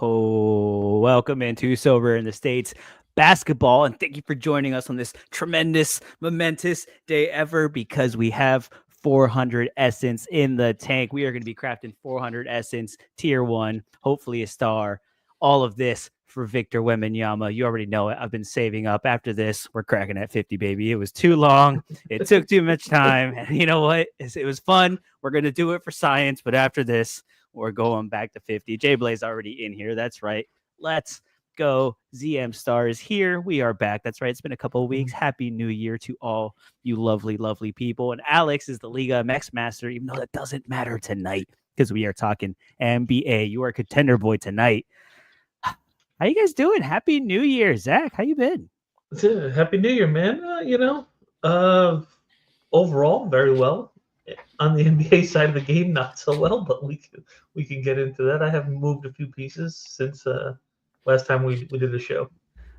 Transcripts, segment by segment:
Welcome into Sober in the States basketball, and thank you for joining us on this tremendous, momentous day ever because we have 400 Essence in the tank. We are going to be crafting 400 Essence, Tier 1, hopefully a star. All of this for Victor Wembanyama. You already know it. I've been saving up. After this, we're cracking at 50, baby. It was too long. It took too much time. And you know what? It was fun. We're going to do it for science, but after this, we're going back to 50. Jay Blaze already in here. That's right. Let's go. ZM Stars here. We are back. That's right. It's been a couple of weeks. Happy New Year to all you lovely, lovely people. And Alex is the Liga MX Master, even though that doesn't matter tonight because we are talking NBA. You are a contender boy tonight. How you guys doing? Happy New Year, Zach. How you been? Happy New Year, man. Overall, very well. On the NBA side of the game, not so well, but we can get into that. I have moved a few pieces since last time we did the show.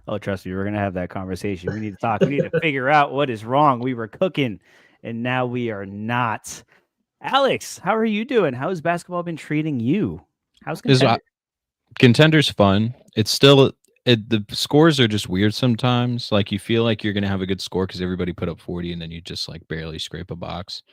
Oh, trust me, we're gonna have that conversation. We need to talk. We need to figure out what is wrong. We were cooking, and now we are not. Alex, how are you doing? How has basketball been treating you? How's contender? Contender's fun. It's still the scores are just weird sometimes. Like you feel like you're gonna have a good score because everybody put up 40, and then you just like barely scrape a box.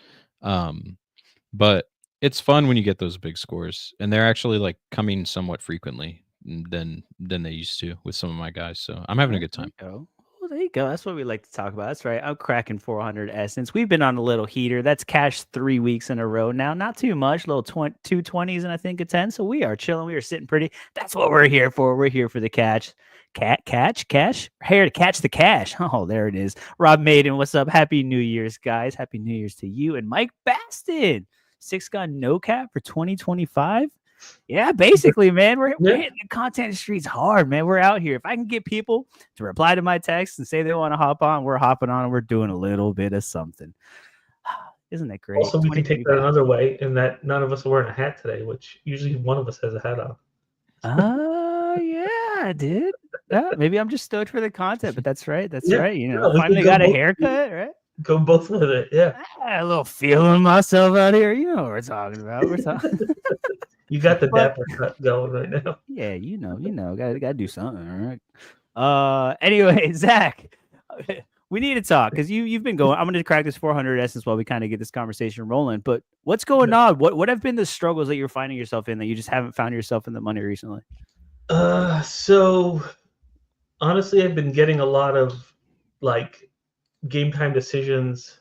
But it's fun when you get those big scores, and they're actually like coming somewhat frequently than they used to with some of my guys. So I'm having a good time. Well, there you go. That's what we like to talk about. That's right. I'm cracking 400 Essence. We've been on a little heater. That's cash 3 weeks in a row now. Not too much. Little 220s and I think a 10. So we are chilling. We are sitting pretty. That's what we're here for. We're here for the cash. Cash? Here to catch the cash. Oh, there it is. Rob Maiden, what's up? Happy New Year's, guys. Happy New Year's to you. And Mike Baston, 6-gun no cap for 2025. Yeah, basically, man, we're hitting the content streets hard, man. We're out here. If I can get people to reply to my text and say they want to hop on, we're hopping on and we're doing a little bit of something. Isn't that great? Also, we can take that another way in that none of us are wearing a hat today, which usually one of us has a hat on. Yeah, dude. Maybe I'm just stoked for the content, but that's right. That's right. You know, finally got a haircut, right? Go both with it, yeah. A little feeling myself out here. You know what we're talking about. We're talking. You got the dapper cut going right now. Yeah, you know, gotta do something, all right. Anyway, Zach, we need to talk because you've been going. I'm gonna crack this 400 Essence while we kind of get this conversation rolling. But what's going on? What have been the struggles that you're finding yourself in that you just haven't found yourself in the money recently? So honestly, I've been getting a lot of like game time decisions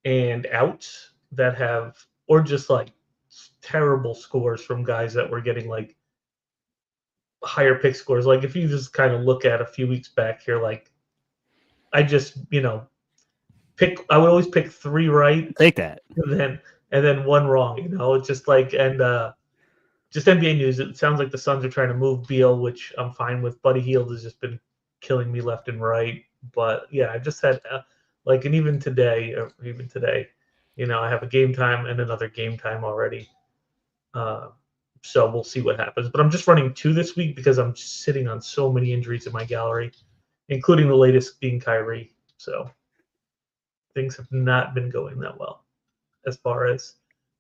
and outs that have, or just like terrible scores from guys that were getting like higher pick scores. Like if you just kind of look at a few weeks back here, like I just I would always pick 3 right, take that, and then 1 wrong. It's just like, and just NBA news. It sounds like the Suns are trying to move Beal, which I'm fine with. Buddy Hield has just been killing me left and right. But yeah, I just had and even today, I have a game time and another game time already. So we'll see what happens. But I'm just running 2 this week because I'm sitting on so many injuries in my gallery, including the latest being Kyrie. So things have not been going that well as far as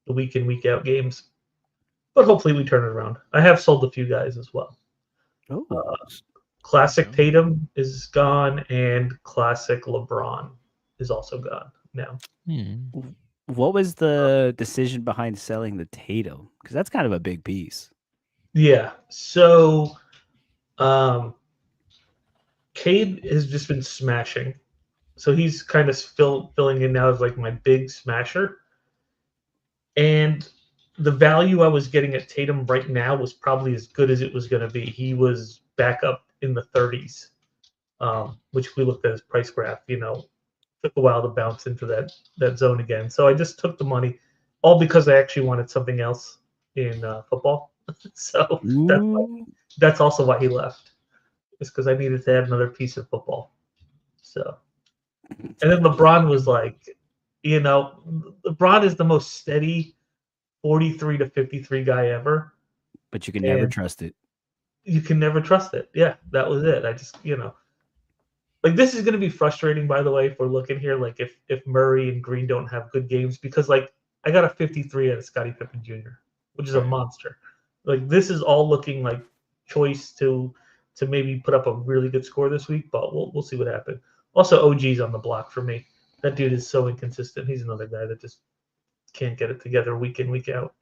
the week in, week out games. But hopefully we turn it around. I have sold a few guys as well. Classic Tatum is gone, and Classic LeBron is also gone now. What was the decision behind selling the Tatum? Because that's kind of a big piece. Yeah. So, Cade has just been smashing. So he's kind of filling in now as like my big smasher. And the value I was getting at Tatum right now was probably as good as it was going to be. He was back up in the 30s, which if we looked at his price graph, took a while to bounce into that zone again. So I just took the money, all because I actually wanted something else in football. So that's also why he left. It's because I needed to add another piece of football. So, and then LeBron was like, LeBron is the most steady 43 to 53 guy ever. But you can never trust it. You can never trust it. Yeah, that was it. I just, like this is going to be frustrating, by the way, if we're looking here, like if Murray and Green don't have good games, because like I got a 53 out of Scottie Pippen Jr., which is a monster. Like this is all looking like choice to maybe put up a really good score this week, but we'll see what happens. Also, OG's on the block for me. That dude is so inconsistent. He's another guy that just can't get it together week in, week out,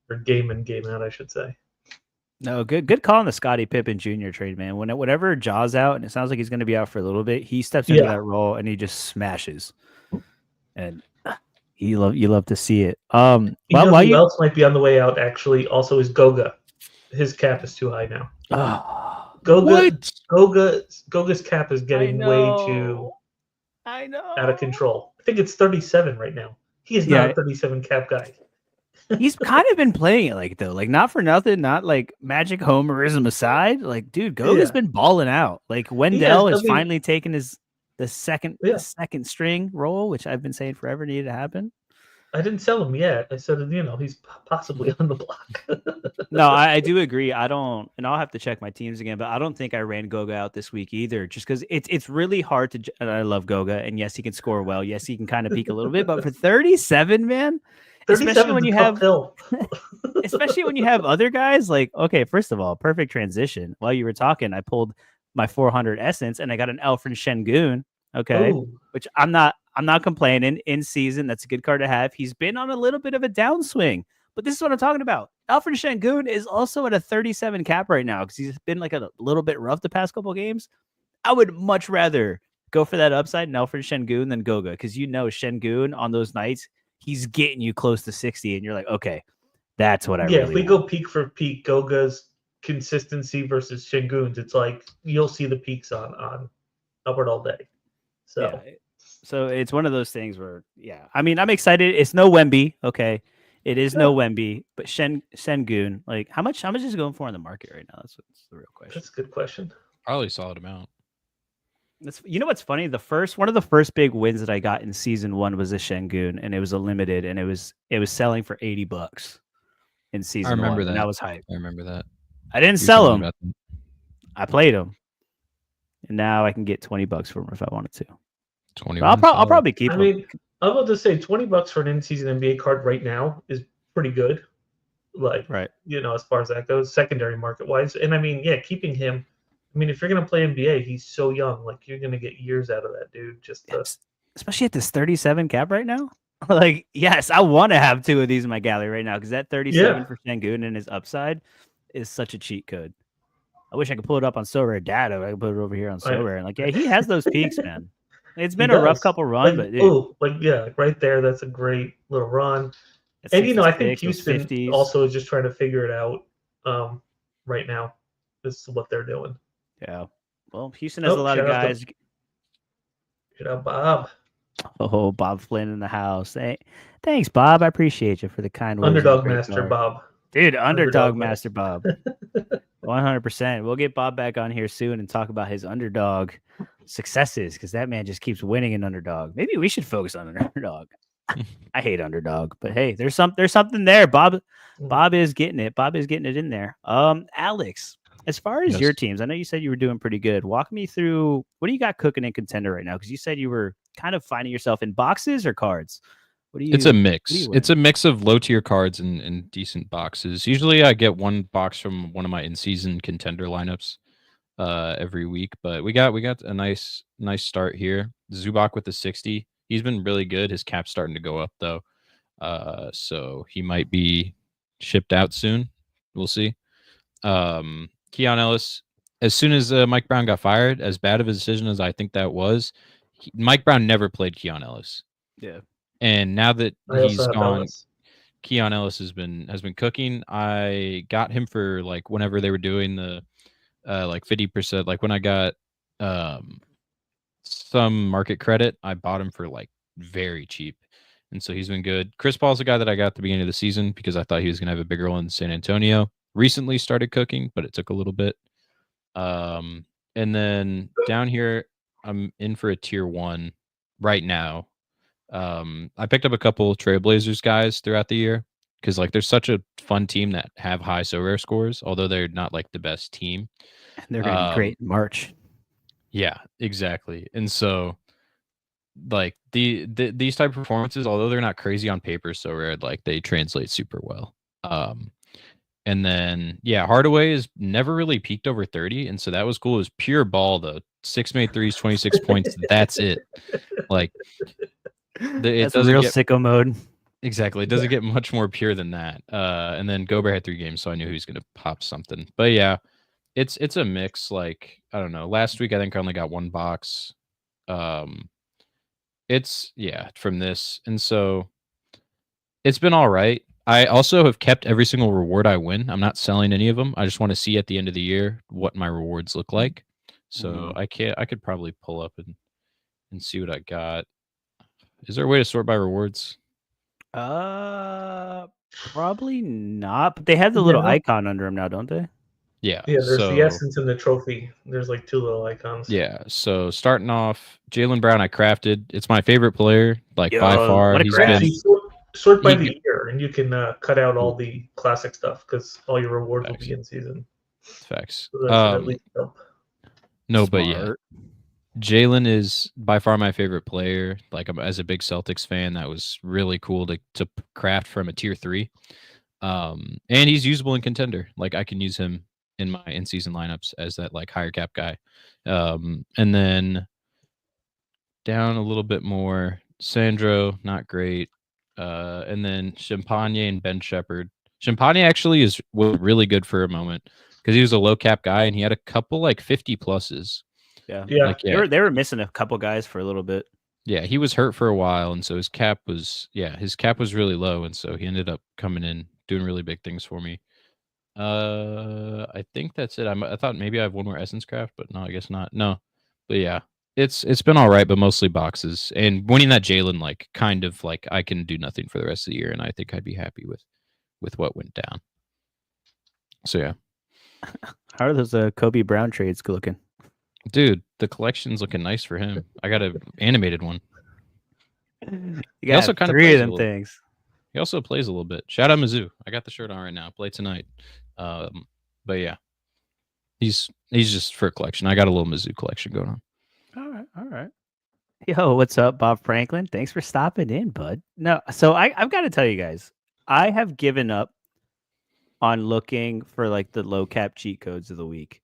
or game in, game out, I should say. No, good call on the Scottie Pippen Jr. trade, man. Whenever Jaw's out, and it sounds like he's going to be out for a little bit, he steps into Yeah. that role and he just smashes. And you love to see it. You know who else might be on the way out? Actually, also is Goga. His cap is too high now. Goga's cap is getting way too out of control. I think it's 37 right now. He is not a 37 cap guy. He's kind of been playing it like though, like not for nothing, not like magic homerism aside. Like, dude, Goga's been balling out. Like Wendell has finally taken the second string role, which I've been saying forever needed to happen. I didn't sell him yet. I said, he's possibly on the block. No, I do agree. I don't, and I'll have to check my teams again, but I don't think I ran Goga out this week either, just because it's really hard to. And I love Goga, and yes, he can score well. Yes, he can kind of peak a little bit, but for 37, man, especially when you have, especially when you have other guys like, okay, first of all, perfect transition. While you were talking, I pulled my 400 essence, and I got an Alfred Şengün. Okay, which I'm not complaining. In season, that's a good card to have. He's been on a little bit of a downswing, but this is what I'm talking about. Alfred Şengün is also at a 37 cap right now because he's been like a little bit rough the past couple games. I would much rather go for that upside in Alfred Şengün than Goga, because Şengün on those nights, he's getting you close to 60, and you're like, okay, that's what I really if we go peak for peak, Goga's consistency versus Şengün's, it's like you'll see the peaks on Upward all day. So it's one of those things where, I mean, I'm excited. It's no Wemby, okay. It is no Wemby, but Şengün, like how much is it going for in the market right now? That's the real question. That's a good question. Probably a solid amount. You know what's funny? One of the first big wins that I got in season 1 was a Şengün, and it was a limited, and it was selling for $80 in season 1. I remember that. And that was hype. I remember that. I didn't sell him. I played him, and now I can get $20 for him if I wanted to. 21. I'll probably keep him. I mean, I'm about to say $20 for an in-season NBA card right now is pretty good. Like, as far as that goes, secondary market wise. And I mean, keeping him. I mean, if you're gonna play NBA, he's so young. Like, you're gonna get years out of that dude. Especially at this 37 cap right now. Like, yes, I want to have 2 of these in my gallery right now because that 37 for Şengün and his upside is such a cheat code. I wish I could pull it up on Sorare data. I could put it over here on Sorare. And like, he has those peaks, man. It's been a rough couple run, but right there, that's a great little run. And I think Houston 50s. Also is just trying to figure it out right now. This is what they're doing. Yeah. Well, Houston has a lot of guys. Shout out Bob. Oh, Bob Flynn in the house. Hey, thanks, Bob. I appreciate you for the kind words. Underdog Master Bob. Dude, Underdog Master Bob. 100%. We'll get Bob back on here soon and talk about his underdog successes, because that man just keeps winning an underdog. Maybe we should focus on an underdog. I hate underdog, but hey, there's something there. Bob is getting it. Bob is getting it in there. Alex, as far as your teams, I know you said you were doing pretty good. Walk me through, what do you got cooking in Contender right now? Because you said you were kind of finding yourself in boxes or cards. It's a mix. It's a mix of low tier cards and decent boxes. Usually I get one box from one of my in-season Contender lineups every week, but we got a nice start here. Zubac with the 60. He's been really good. His cap's starting to go up though. So he might be shipped out soon. We'll see. Keon Ellis, as soon as Mike Brown got fired, as bad of a decision as I think that was, Mike Brown never played Keon Ellis. Yeah. And now that he's gone, Keon Ellis has been cooking. I got him for like whenever they were doing the like 50%, like when I got some market credit, I bought him for like very cheap. And so he's been good. Chris Paul's the guy that I got at the beginning of the season because I thought he was going to have a bigger role in San Antonio. Recently started cooking, but it took a little bit. And then down here, I'm in for a tier 1 right now. I picked up a couple Trailblazers guys throughout the year because like they're such a fun team that have high Sorare scores, although they're not like the best team. And they're going to be great in March. Yeah, exactly. And so like these type of performances, although they're not crazy on paper, Sorare, like they translate super well. And then Hardaway has never really peaked over 30, and so that was cool. It was pure ball though. 6 made threes, 26 points. That's it. Like it That's doesn't real get sicko mode. exactly. It doesn't get much more pure than that. And then Gobert had 3 games, so I knew he was gonna pop something. But yeah, it's a mix. Like I don't know. Last week I think I only got 1 box. Um, it's from this, and so it's been all right. I also have kept every single reward I win. I'm not selling any of them. I just want to see at the end of the year what my rewards look like. So I could probably pull up and see what I got. Is there a way to sort by rewards? Probably not. But they have the little Yeah. icon under them now, don't they? Yeah. Yeah, there's the So essence and the trophy. There's like 2 little icons. yeah. So starting off, Jalen Brown, I crafted. It's my favorite player, like by Yo, far. what a He's craft. been Actually, sort by he the year, and you can cut out all cool. the classic stuff because all your rewards will Facts. be in season. Facts. So that should at least help. No, but yeah, Smart. Jalen is by far my favorite player. Like as a big Celtics fan, that was really cool to craft from a tier 3. And he's usable in contender. Like I can use him in my in season lineups as that like higher cap guy. And then down a little bit more, Sandro, not great. And then Champagne and Ben Shepherd. Champagne actually was really good for a moment because he was a low cap guy and he had a couple like 50 pluses. Yeah. Yeah. Like They were missing a couple guys for a little bit. yeah, he was hurt for a while, and so his cap was really low, and so he ended up coming in doing really big things for me. I think that's it. I thought maybe I have one more essence craft, but no, I guess not. No, but yeah, it's been all right, but mostly boxes. And winning that Jalen, like kind of like I can do nothing for the rest of the year, and I think I'd be happy with what went down. So yeah, How are those Kobe Brown trades looking? dude, the collection's looking nice for him. I got an animated one. You He also got kinda 3 plays of a them little. things. He also plays a little bit. Shout out Mizzou. I got the shirt on right now. Play tonight. But yeah, he's just for a collection. I got a little Mizzou collection going on. All right. Yo, what's up, Bob Franklin? Thanks for stopping in, bud. No, so I've got to tell you guys, I have given up on looking for like the low cap cheat codes of the week.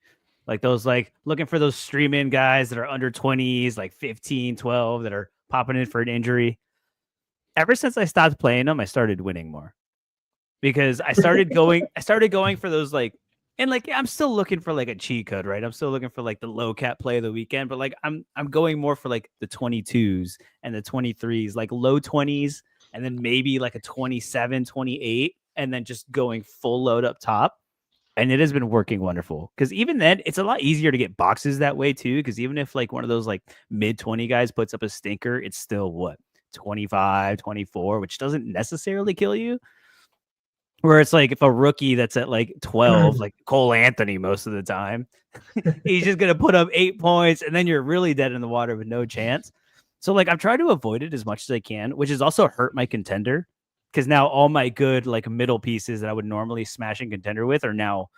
Like those, like looking for those stream in guys that are under 20s, like 15, 12, that are popping in for an injury. Ever since I stopped playing them, I started winning more because I started going for those like, and like I'm still looking for like a cheat code, right? I'm still looking for like the low cap play of the weekend, but like I'm going more for like the 22s and the 23s, like low 20s, and then maybe like a 27, 28, and then just going full load up top. And it has been working wonderful because even then it's a lot easier to get boxes that way too. Because even if like one of those like mid 20 guys puts up a stinker, it's still what 25, 24, which doesn't necessarily kill you. Where it's like if a rookie that's at like 12, like Cole Anthony most of the time, he's just going to put up 8 points and then you're really dead in the water with no chance. So like I've tried to avoid it as much as I can, which has also hurt my contender because now all my good like middle pieces that I would normally smash in contender with are now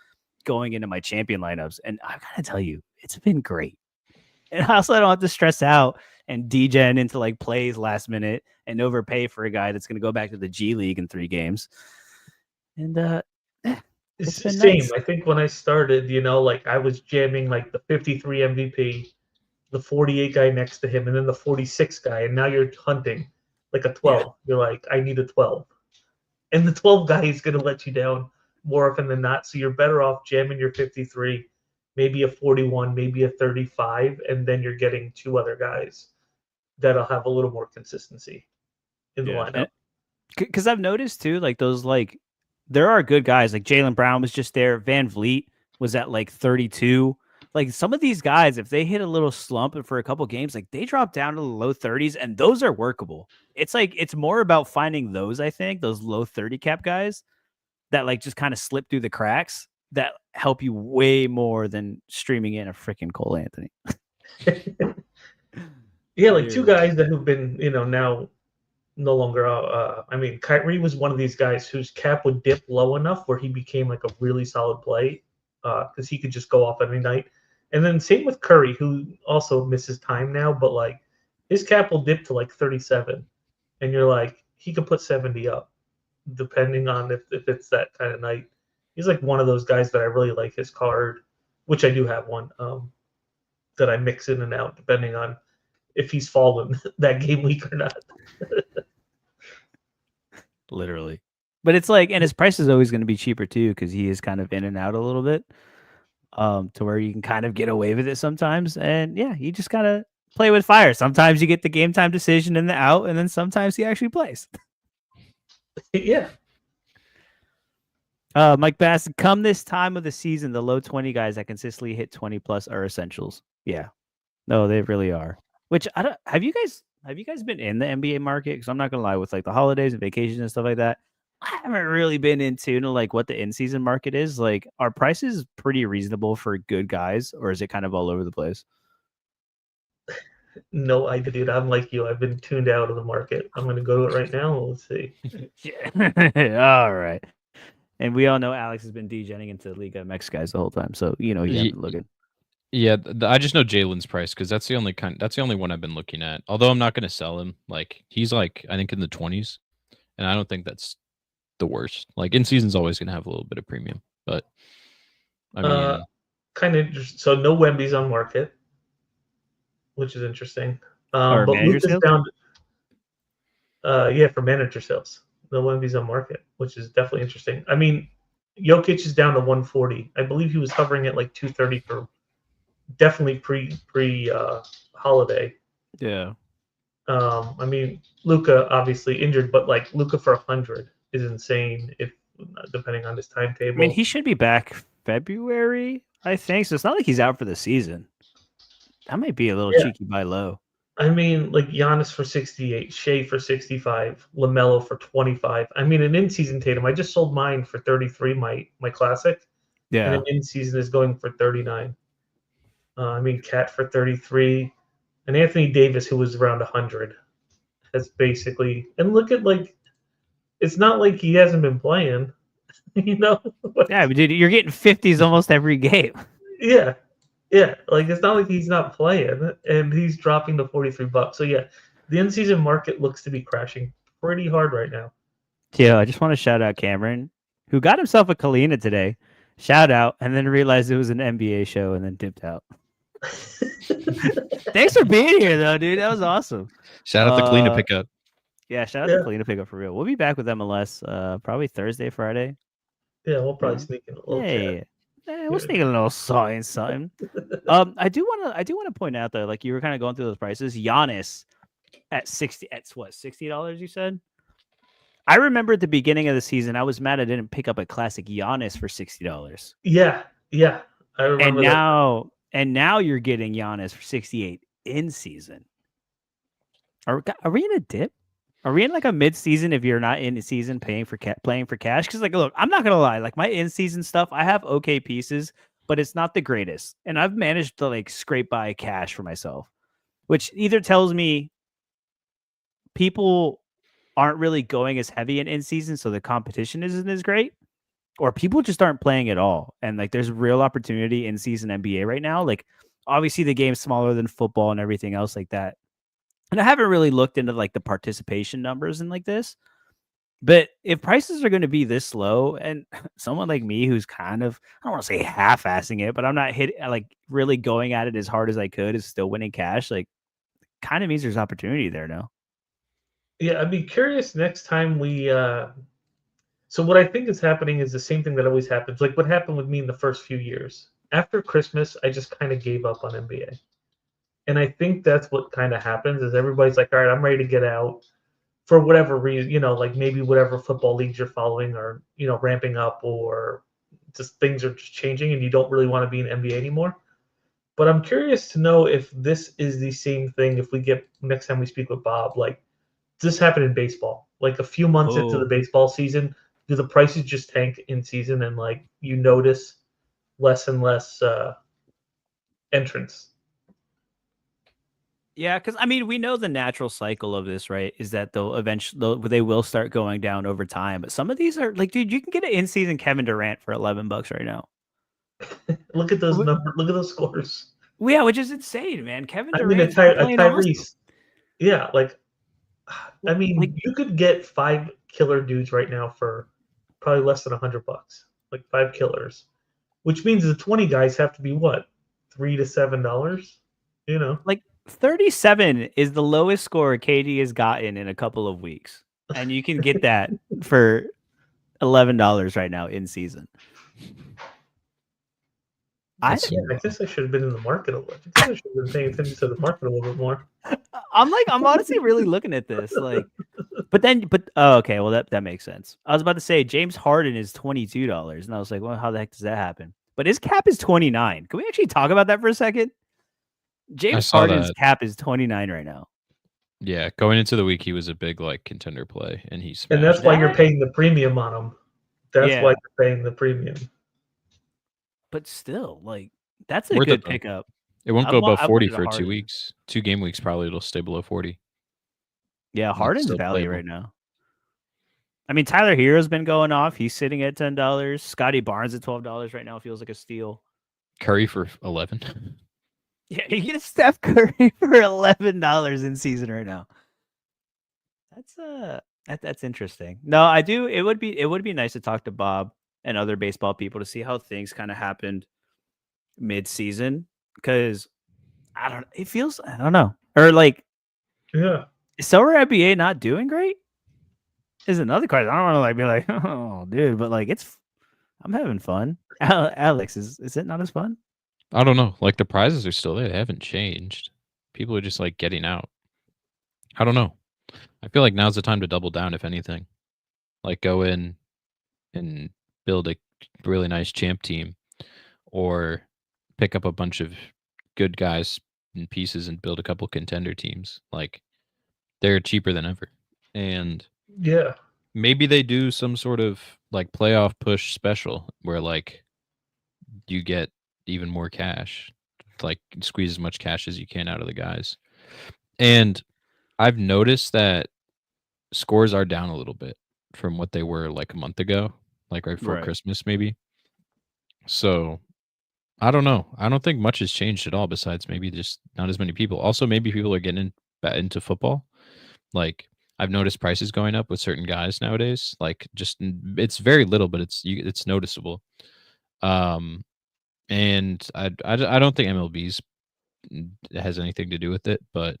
going into my champion lineups. And I've got to tell you, it's been great. And I also don't have to stress out and degen into like plays last minute and overpay for a guy that's going to go back to the G League in 3 games. And it's been Same. nice. I think when I started, like I was jamming like the 53 MVP, the 48 guy next to him, and then the 46 guy, and now you're hunting like a 12. Yeah. You're like, I need a 12. And the 12 guy is going to let you down more often than not. So you're better off jamming your 53, maybe a 41, maybe a 35, and then you're getting 2 other guys that'll have a little more consistency in the lineup. Because I've noticed too, like those like there are good guys. Like Jalen Brown was just there. Van Vliet was at like 32. Like some of these guys, if they hit a little slump and for a couple games, like they drop down to the low 30s, and those are workable. It's like it's more about finding those, I think, those low 30 cap guys that like just kind of slip through the cracks that help you way more than streaming in a freaking Cole Anthony. Yeah, like 2 guys that have been, now no longer. I mean, Kyrie was one of these guys whose cap would dip low enough where he became like a really solid play because he could just go off every night. And then same with Curry, who also misses time now, but like his cap will dip to like 37, and you're like he could put 70 up, depending on if it's that kind of night. He's like one of those guys that I really like his card, which I do have one, that I mix in and out depending on if he's fallen that game week or not. Literally. But it's like, and his price is always going to be cheaper too because he is kind of in and out a little bit, to where you can kind of get away with it sometimes. And yeah, you just gotta play with fire. Sometimes you get the game time decision in the out, and then sometimes he actually plays. Yeah. Mike Bass, come this time of the season, the low 20 guys that consistently hit 20 plus are essentials. Yeah, no, they really are. Which I don't. Have you guys been in the NBA market? Because I'm not gonna lie, with like the holidays and vacations and stuff like that, I haven't really been into like what the in season market is. Like, are prices pretty reasonable for good guys, or is it kind of all over the place? No idea, dude. I'm like you. I've been tuned out of the market. I'm gonna go to it right now. Let's see. Yeah. All right. And we all know Alex has been degenning into Liga MX guys the whole time, so you know he Ye- hasn't been looking. Yeah, I just know Jalen's price because that's the only one I've been looking at. Although I'm not going to sell him. Like he's like I think in the 20s, and I don't think that's the worst. Like in season's always going to have a little bit of premium, but I mean, Kind of interesting. So no Wemby's on market, which is interesting. Or But manager Luca's sales? down. Yeah, for manager sales, no Wemby's on market, which is definitely interesting. I mean, Jokic is down to 140. I believe he was hovering at like 230 for definitely pre holiday. Yeah. I mean, Luca obviously injured, but like Luca for 100 is insane. If depending on his I mean, timetable. he should be back February, I think. So it's not like he's out for the season. That might be a little Yeah. cheeky buy low. I mean, like Giannis for 68, Shea for 65, LaMelo for 25. I mean, an in-season Tatum. I just sold mine for 33, my classic, and Yeah. an in-season is going for 39. I mean, Cat for 33, and Anthony Davis, who was around 100, has basically. And look at like, it's not like he hasn't been playing, you know. Yeah, but dude, you're getting 50s almost every game. Yeah, yeah. Like it's not like he's not playing, and he's dropping to $43. So yeah, the in-season market looks to be crashing pretty hard right now. Yeah, I just want to shout out Cameron, who got himself a Kalina today. Shout out, and then realized it was an NBA show and then dipped out. Thanks for being here, though, dude. That was awesome. shout out the Kalina pickup. Yeah, shout out to Kalina pickup for real. We'll be back with MLS probably Thursday, Friday. Yeah, we'll probably sneak in a little chat. Hey, we'll sneak a little something. I do want to point out though, like you were kind of going through those prices. Giannis at $60, you said? I remember at the beginning of the season, I was mad I didn't pick up a classic Giannis for $60. Yeah, I remember And now you're getting Giannis for 68 in season. Are we in a dip? Are we in like a mid-season if you're not in season playing for cash? Because like, look, I'm not gonna lie, like my in-season stuff, I have okay pieces, but it's not the greatest, and I've managed to like scrape by cash for myself, which either tells me people aren't really going as heavy in season, so the competition isn't as great, or people just aren't playing at all. And like, there's real opportunity in season NBA right now. Like, obviously, the game's smaller than football and everything else like that. And I haven't really looked into like the participation numbers and like this, but if prices are going to be this low, and someone like me who's kind of, I don't want to say half-assing it, but I'm not like really going at it as hard as I could, is still winning cash, like kind of means there's opportunity there now. Yeah, I'd be curious next time we. So what I think is happening is the same thing that always happens. Like what happened with me in the first few years. After Christmas, I just kind of gave up on NBA. And I think that's what kind of happens is everybody's like, all right, I'm ready to get out for whatever reason, like maybe whatever football leagues you're following are, ramping up or just things are just changing and you don't really want to be in NBA anymore. But I'm curious to know if this is the same thing if we get next time we speak with Bob, like does this happen in baseball? Like a few months into the baseball season, do the prices just tank in season and like you notice less and less entrance? Yeah, because I mean, we know the natural cycle of this, right? Is that they will start going down over time. But some of these are like, dude, you can get an in-season Kevin Durant for $11 right now. Look at those numbers. Look at those scores. Yeah, which is insane, man. Kevin Durant. I mean, a Tyrese. Awesome. Yeah, like, I mean, like, you could get 5 killer dudes right now for probably less than $100. like 5 killers, which means the 20 guys have to be what, $3 to $7, you know? Like 37 is the lowest score KD has gotten in a couple of weeks, and you can get that for $11 right now in season. That's Yeah, I guess I should have been in the market a little. I guess I should have been paying attention to the market a little bit more. I'm honestly really looking at this like, but okay, well that makes sense. I was about to say James Harden is $22, and I was like, well, how the heck does that happen? But his cap is 29. Can we actually talk about that for a second? James saw Harden's that. cap is 29 right now. Yeah, going into the week, he was a big like contender play, and he smashed. And that's why you're That- paying the premium on him. That's Yeah. why you're paying the premium. But still, like that's a Worth good it, though. pickup. It won't I go wa- above I 40 wanted a for 2 Harden. weeks. 2 game weeks probably it'll stay below 40. Yeah, It's Harden's still value playable. right now. I mean, Tyler Hero's been going off. He's sitting at $10. Scotty Barnes at $12 right now feels like a steal. Curry for 11. Yeah, you get Steph Curry for $11 in season right now. That's interesting. No, I do. It would be nice to talk to Bob and other baseball people to see how things kind of happened mid-season, because I don't know, or like, Yeah. is Sorare NBA not doing great? Is another question. I don't want to like be like, oh, dude, but like I'm having fun. Alex, is it not as fun? I don't know. Like the prizes are still there. They haven't changed. People are just like getting out. I don't know. I feel like now's the time to double down, if anything. Like go in and build a really nice champ team, or pick up a bunch of good guys and pieces and build a couple contender teams. Like they're cheaper than ever. And Yeah. maybe they do some sort of like playoff push special where like you get even more cash, like squeeze as much cash as you can out of the guys. And I've noticed that scores are down a little bit from what they were like a month ago, like right before Right. Christmas, maybe. So I don't know. I don't think much has changed at all, besides maybe just not as many people. Also, maybe people are getting into football. Like I've noticed prices going up with certain guys nowadays. Like just it's very little, but it's noticeable. And I don't think MLB's has anything to do with it, but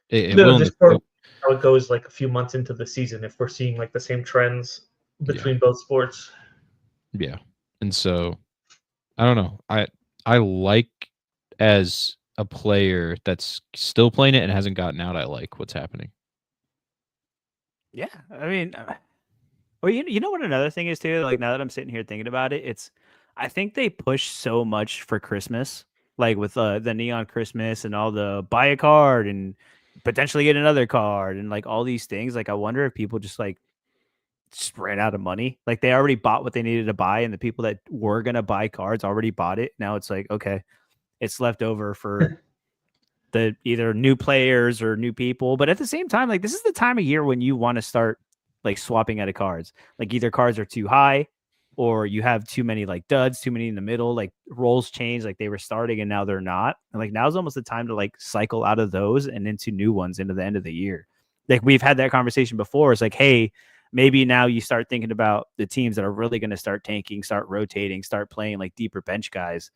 it No, will. just for how it goes like a few months into the season, if we're seeing like the same trends between both sports. Yeah. And so I don't know. I like, as a player that's still playing it and hasn't gotten out, I like what's happening. Yeah, I mean, well, you know what another thing is too. Like now that I'm sitting here thinking about it, I think they push so much for Christmas, like with the neon Christmas and all the buy a card and potentially get another card and like all these things. Like I wonder if people just like just ran out of money. Like they already bought what they needed to buy, and the people that were gonna buy cards already bought it. Now it's like, okay, it's left over for the either new players or new people. But at the same time, like this is the time of year when you want to start like swapping out of cards. Like either cards are too high or you have too many like duds, too many in the middle, like roles change, like they were starting and now they're not. And like now's almost the time to like cycle out of those and into new ones into the end of the year. Like we've had that conversation before. It's like, hey, maybe now you start thinking about the teams that are really going to start tanking, start rotating, start playing like deeper bench guys,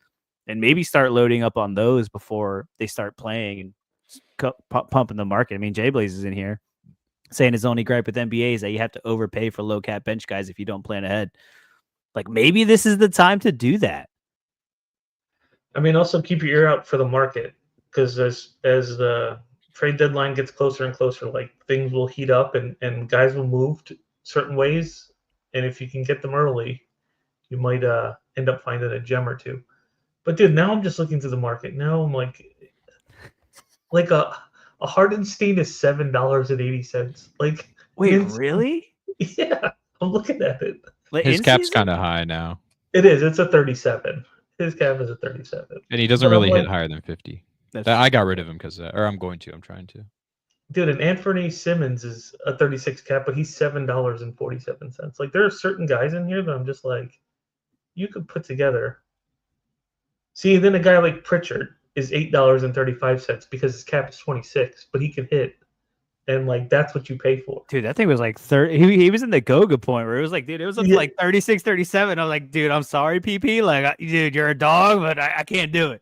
and maybe start loading up on those before they start playing and pumping the market. I mean, Jay Blaze is in here saying his only gripe with NBA is that you have to overpay for low cap bench guys if you don't plan ahead. Like maybe this is the time to do that. I mean, also keep your ear out for the market, because as the trade deadline gets closer and closer, like things will heat up and guys will move to certain ways, and if you can get them early, you might end up finding a gem or two. But dude, now I'm just looking through the market. Now I'm like a Hardenstein is $7.80. Like, Wait, really? Yeah, I'm looking at it. Like, His in cap's season? kind of high now, It is. It's a 37. His cap is a 37. and he doesn't But I'm really like, hit higher than 50. That's I got true. rid of him because, or I'm trying to. dude, and Anthony Simmons is a 36 cap, but he's $7.47. Like, there are certain guys in here that I'm just like, you could put together. See, then a guy like Pritchard is $8.35 because his cap is 26, but he can hit and like that's what you pay for. Dude, that thing was like 30. He was in the Goga point where it was like, dude, it was up to Yeah. like 36, 37. I was like, dude, I'm sorry, PP. Like, dude, you're a dog, but I can't do it.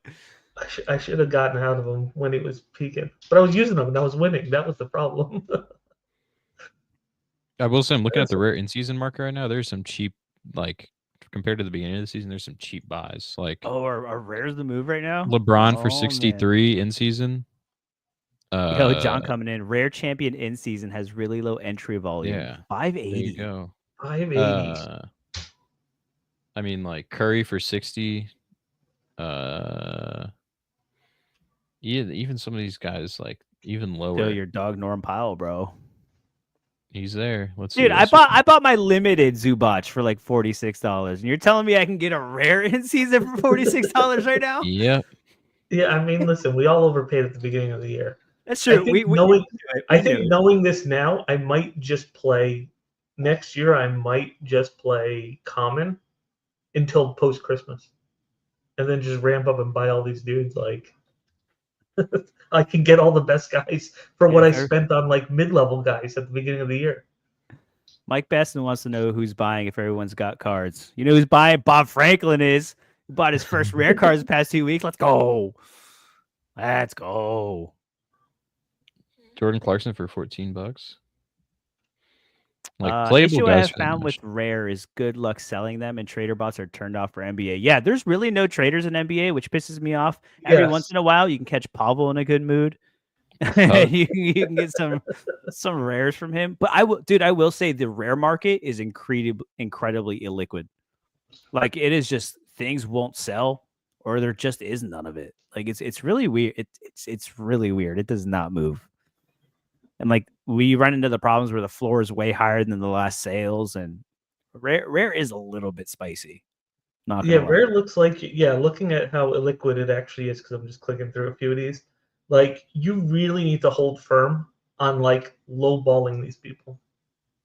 I should have gotten out of him when he was peaking, but I was using him and I was winning. That was the problem. I will say, I'm looking at the rare in-season market right now. There's some cheap, like compared to the beginning of the season, there's some cheap buys. Like Oh, are rares the move right now? LeBron Oh, for man. 63 in season. Yo, John coming in. Rare champion in season has really low entry volume. Yeah, 580. there you go. 580s. I mean, like Curry for 60. Yeah, even some of these guys, like even lower. Still your dog Norm Powell, bro. He's there. Let's see. Dude, what I else bought my limited Zubac for like $46, and you're telling me I can get a rare in season for $46 right now? Yep. Yeah, I mean, listen, we all overpaid at the beginning of the year. That's I true. think knowing this now, I might just play next year. I might just play common until post Christmas, and then just ramp up and buy all these dudes. Like, I can get all the best guys for what I spent on like mid-level guys at the beginning of the year. Mike Basson wants to know who's buying if everyone's got cards. You know who's buying? Bob Franklin is. He bought his first rare cards the past 2 weeks. Let's go. Let's go. Jordan Clarkson for $14. Like Playable playable issue I guys. have found with rare is good luck selling them, and trader bots are turned off for NBA. Yeah, there's really no traders in NBA, which pisses me off. Every once in a while, you can catch Pavel in a good mood. you can get some rares from him. But I will say the rare market is incredibly illiquid. Like it is just things won't sell, or there just is none of it. Like it's really weird. It's really weird. It does not move. And like we run into the problems where the floor is way higher than the last sales, and rare is a little bit spicy. Yeah, rare looks like looking at how illiquid it actually is, because I'm just clicking through a few of these. Like you really need to hold firm on like lowballing these people,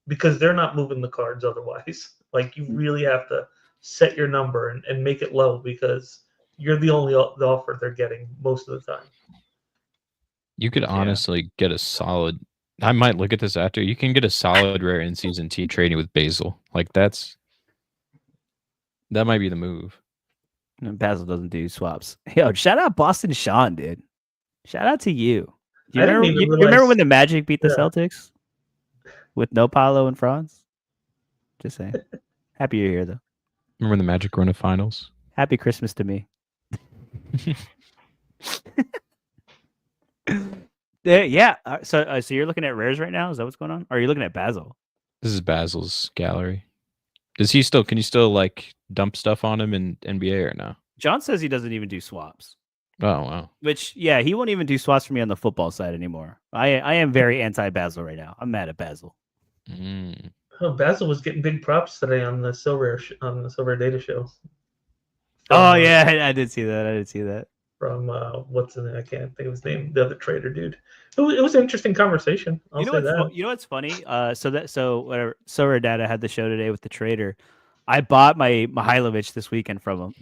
because they're not moving the cards otherwise. Like you really have to set your number and make it low, because you're the only the offer they're getting most of the time. You could honestly get a solid. I might look at this after. You can get a solid rare in season T trading with Basil. Like that might be the move. And Basil doesn't do swaps. Yo, shout out Boston Sean, dude. Shout out to you. Do you remember when the Magic beat the Celtics with no Paolo and Franz? Just saying. Happy you're here though. Remember when the Magic were in the finals? Happy Christmas to me. Yeah. So you're looking at rares right now? Is that what's going on? Or are you looking at Basil? This is Basil's gallery. Can you still like dump stuff on him in NBA or no? John says he doesn't even do swaps. Oh wow. Which he won't even do swaps for me on the football side anymore. I am very anti Basil right now. I'm mad at Basil. Oh, Basil was getting big props today on the Sorare data show. I did see that. From what's the name? I can't think of his name. The other trader dude. It was an interesting conversation. You know what's funny? So Sorare Data had the show today with the trader. I bought my Mihailovic this weekend from him.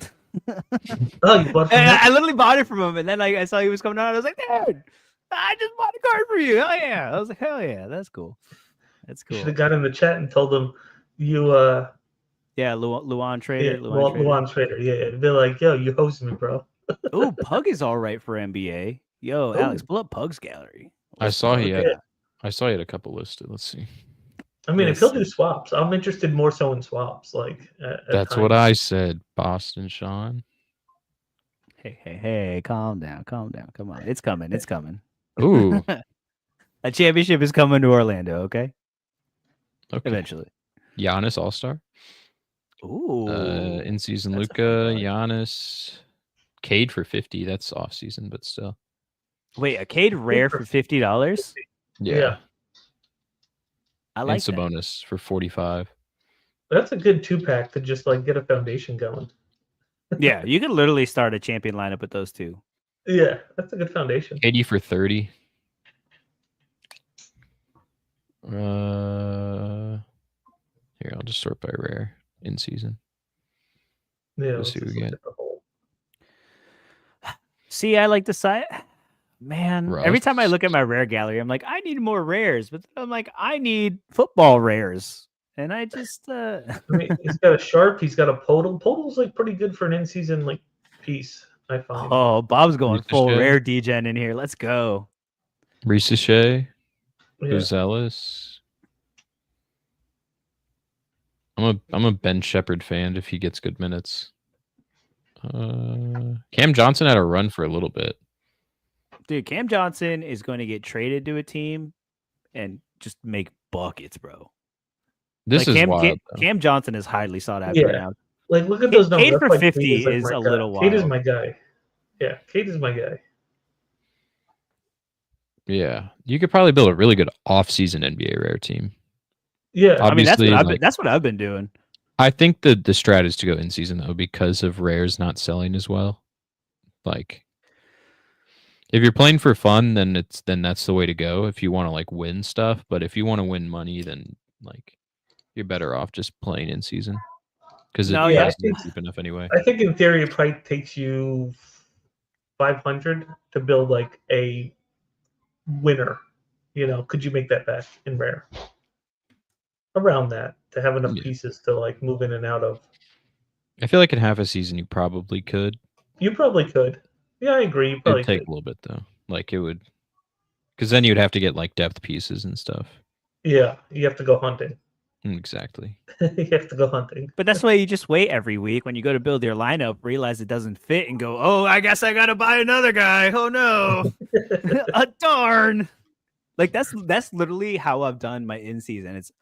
Oh, you bought it from him? I literally bought it from him, and then I saw he was coming on. I was like, dude, I just bought a card for you. Hell yeah! I was like, hell yeah, that's cool. That's cool. Should have got in the chat and told them you. Luan Trader. Luan Trader. Yeah. They're like, yo, you hosted me, bro. Oh, Pug is all right for NBA. Yo, Alex, pull up Pug's gallery. I saw he had a couple listed. Let's see. I mean, if he'll do swaps, I'm interested more so in swaps. Like that's what I said, Boston Sean. Hey, calm down. Come on, it's coming. Ooh, a championship is coming to Orlando. Okay. Eventually. Giannis All-Star. Ooh. In season Luka, Giannis, Cade for 50. That's off season, but still. Wait, a Cade rare for $50? Yeah. I like that. Sabonis for 45. That's a good 2-pack to just like get a foundation going. Yeah, you can literally start a champion lineup with those two. Yeah, that's a good foundation. 80 for 30. Here, I'll just sort by rare in season. Yeah, let's see what we get. See, I like the side. Man, every time I Russ. look at my rare gallery, I'm like, I need more rares, but then I'm like, I need football rares, and I just I mean, he's got a sharp. He's got a podal. Podal's like pretty good for an in-season like piece. I find. oh, Bob's going full Ricochet. rare degen in here. Let's go. Ricochet. Yeah. Uzelis. I'm a Ben Shepherd fan if he gets good minutes. Cam Johnson had a run for a little bit. Dude, Cam Johnson is going to get traded to a team and just make buckets, bro. This is wild. Cam Johnson is highly sought after Yeah. now. Like, look at those numbers. Cade That's for why 50 Cade like is my a guy. little Cade is wild. my guy. Yeah, Cade is my guy. Yeah, you could probably build a really good off-season NBA rare team. Yeah, Obviously, that's what I've been doing. I think the strat is to go in season though because of rares not selling as well. Like, if you're playing for fun, then that's the way to go. If you want to like win stuff, but if you want to win money, then like you're better off just playing in season because No, it yeah, has to be cheap enough anyway. I think in theory it probably takes you 500 to build like a winner. You know, could you make that back in rare? Around that to have enough Yeah. pieces to like move in and out of. I feel like in half a season you probably could. You probably could. Yeah, I agree. You probably It'd take could. a little bit though. Like it would, because then you'd have to get like depth pieces and stuff. Yeah, you have to go hunting. Exactly. You have to go hunting. But that's why you just wait every week when you go to build your lineup, realize it doesn't fit, and go, "Oh, I guess I gotta buy another guy. Oh no, darn!" Like that's literally how I've done my in season. It's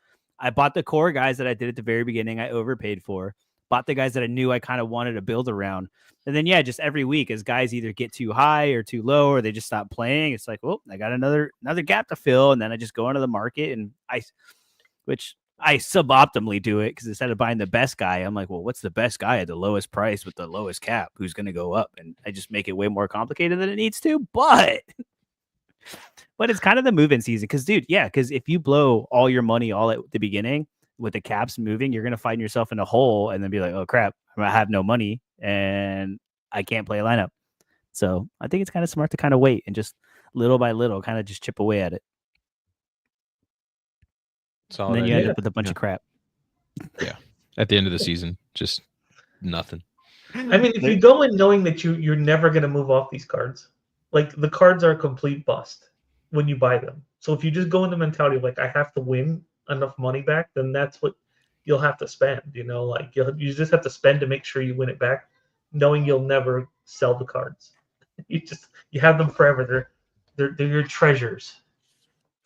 I bought the core guys that I did at the very beginning. I overpaid for. Bought the guys that I knew I kind of wanted to build around, and then yeah, just every week as guys either get too high or too low, or they just stop playing. It's like, well, I got another gap to fill, and then I just go into the market and which I suboptimally do it because instead of buying the best guy, I'm like, well, what's the best guy at the lowest price with the lowest cap? Who's going to go up? And I just make it way more complicated than it needs to. But it's kind of the move-in season because, dude, yeah, because if you blow all your money all at the beginning with the caps moving, you're going to find yourself in a hole and then be like, oh, crap, I have no money and I can't play a lineup. So I think it's kind of smart to kind of wait and just little by little kind of just chip away at it. Solid And then you idea. end up with a bunch of crap. Yeah. At the end of the season, just nothing. I mean, if you go in knowing that you're never going to move off these cards, like the cards are a complete bust when you buy them. So if you just go in the mentality of like I have to win enough money back, then that's what you'll have to spend. You know, like you just have to spend to make sure you win it back, knowing you'll never sell the cards. You have them forever. They're your treasures.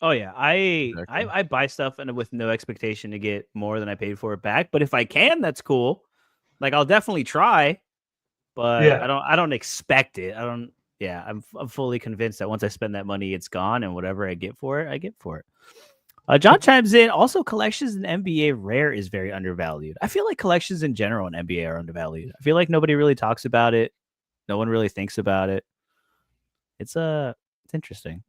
Oh yeah, Exactly. I buy stuff and with no expectation to get more than I paid for it back. But if I can, that's cool. Like I'll definitely try, but Yeah. I don't expect it. I'm fully convinced that once I spend that money, it's gone, and whatever I get for it, I get for it. John chimes in. Also, collections in NBA rare is very undervalued. I feel like collections in general in NBA are undervalued. I feel like nobody really talks about it. No one really thinks about it. It's interesting.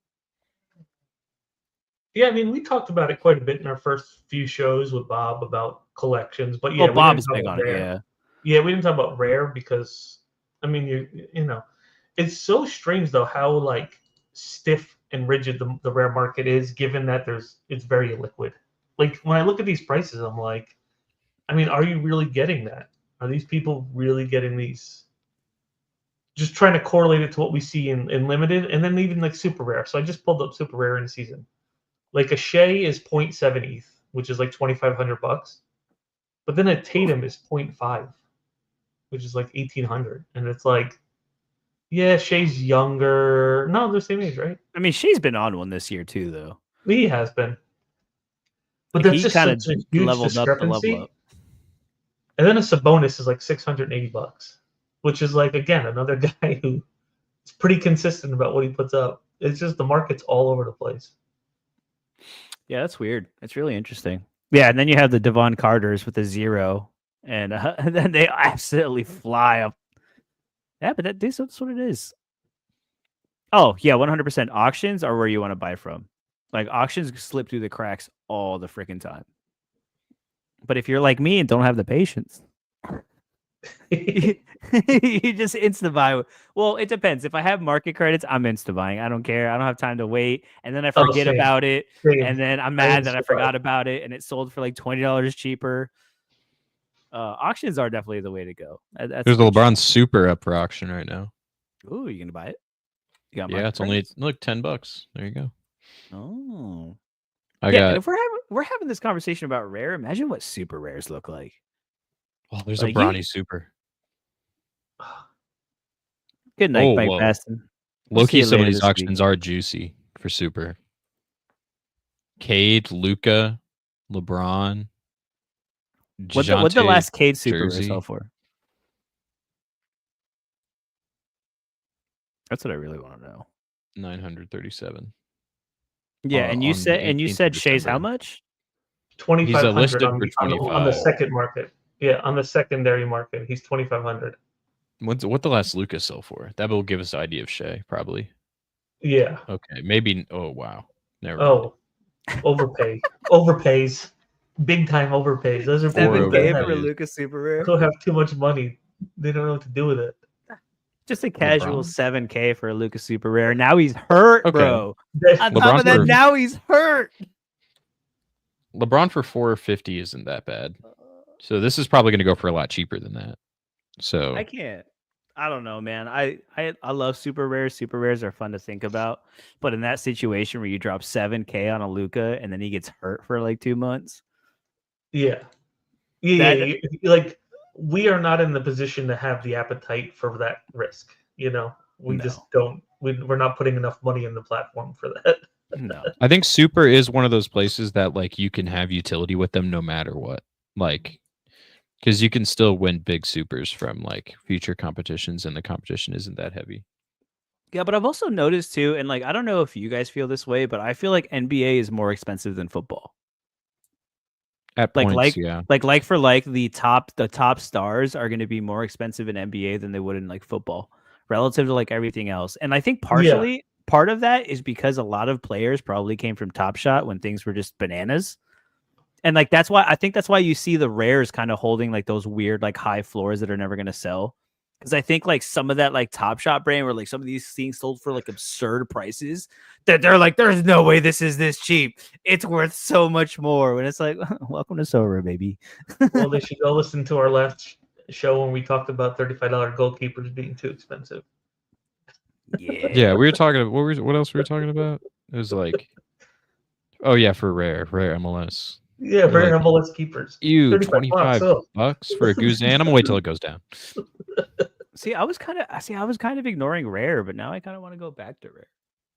Yeah, I mean, we talked about it quite a bit in our first few shows with Bob about collections, but yeah, Oh, Bob's big on it. Yeah. Yeah, we didn't talk about rare because, I mean, you know, it's so strange though how like stiff and rigid the rare market is, given that it's very illiquid. Like when I look at these prices, I'm like, I mean, are you really getting that? Are these people really getting these? Just trying to correlate it to what we see in limited, and then even like super rare. So I just pulled up super rare in season. Like a Shea is 0.7 ETH, which is like $2,500, but then a Tatum is 0.5, which is like 1,800, and it's like, yeah, Shea's younger. No, they're the same age, right? I mean, she's been on one this year too, though. He has been, but Like, that's he just kind of such a huge leveled up the level discrepancy. up. And then a Sabonis is like $680, which is like again another guy who is pretty consistent about what he puts up. It's just the market's all over the place. Yeah, that's weird. It's really interesting. Yeah, and then you have the Devon Carters with a 0, and then they absolutely fly up. Yeah, but that's what it is. Oh yeah, 100% auctions are where you want to buy from. Like auctions slip through the cracks all the freaking time. But if you're like me and don't have the patience, You just insta buy. Well, it depends. If I have market credits, I'm insta buying. I don't care. I don't have time to wait, and then I Oh, forget same, about it, same. and then I'm I mad that I insta buy. forgot about it, and it sold for like $20 cheaper. Auctions are definitely the way to go. That's There's a a good LeBron shit. Super up for auction right now. Ooh, you gonna buy it? You got Yeah, market it's only credits? look $10. There you go. Oh, I yeah. And got. if we're having this conversation about rare, imagine what super rares look like. Oh, there's a Like you. Bronny Super. Good night, Oh, Mike whoa. Baston. We'll see Loki, you some of later these this week. auctions are juicy for Super. Cade, Luca, LeBron, What the DeJounte, last Cade super rare sell Jersey. for? That's what I really want to know. 937 Yeah, and you on the said 18th of Shay's how December. much? He's 2,500 listed on for the 25. second market. Yeah, on the secondary market, he's 2,500. What the last Lucas sell for? That will give us an idea of Shea, probably. Yeah. Okay, maybe. Oh wow, never mind. Oh, overpays, big time overpays. Those are Four people that 7K have for a overpays. Lucas super rare. who have too much money. They don't know what to do with it. Just a casual LeBron. 7K for a Lucas super rare. Now he's hurt, Okay, bro. That- On top LeBron of that, for now he's hurt. LeBron for 450 isn't that bad. So this is probably going to go for a lot cheaper than that. So I can't. I don't know, man. I love super rares. Super rares are fun to think about, but in that situation where you drop 7K on a Luca and then he gets hurt for like 2 months, yeah, yeah, that yeah. Like we are not in the position to have the appetite for that risk. We no, just don't. We're not putting enough money in the platform for that. no. I think Super is one of those places that like you can have utility with them no matter what. Like because you can still win big supers from like future competitions and the competition isn't that heavy. Yeah, but I've also noticed too, and like I don't know if you guys feel this way, but I feel like NBA is more expensive than football. At Like points, like yeah. like for like the top stars are going to be more expensive in NBA than they would in like football relative to like everything else. And I think Yeah, partially part of that is because a lot of players probably came from Top Shot when things were just bananas. And like that's why you see the rares kind of holding like those weird like high floors that are never going to sell. Because I think like some of that like Top Shot brand where like some of these things sold for like absurd prices that they're like, there's no way this is this cheap. It's worth so much more. When it's like, welcome to Sorare, baby. well, they should go listen to our last show when we talked about $35 goalkeepers being too expensive. Yeah. Yeah, we were talking what else were we talking about? It was like oh yeah, for rare MLS. Yeah, They're rare like MLS keepers. you 35 bucks. 25 Oh, bucks for a goose and I'm gonna wait till it goes down. I was kind of ignoring rare, but now I kind of want to go back to rare.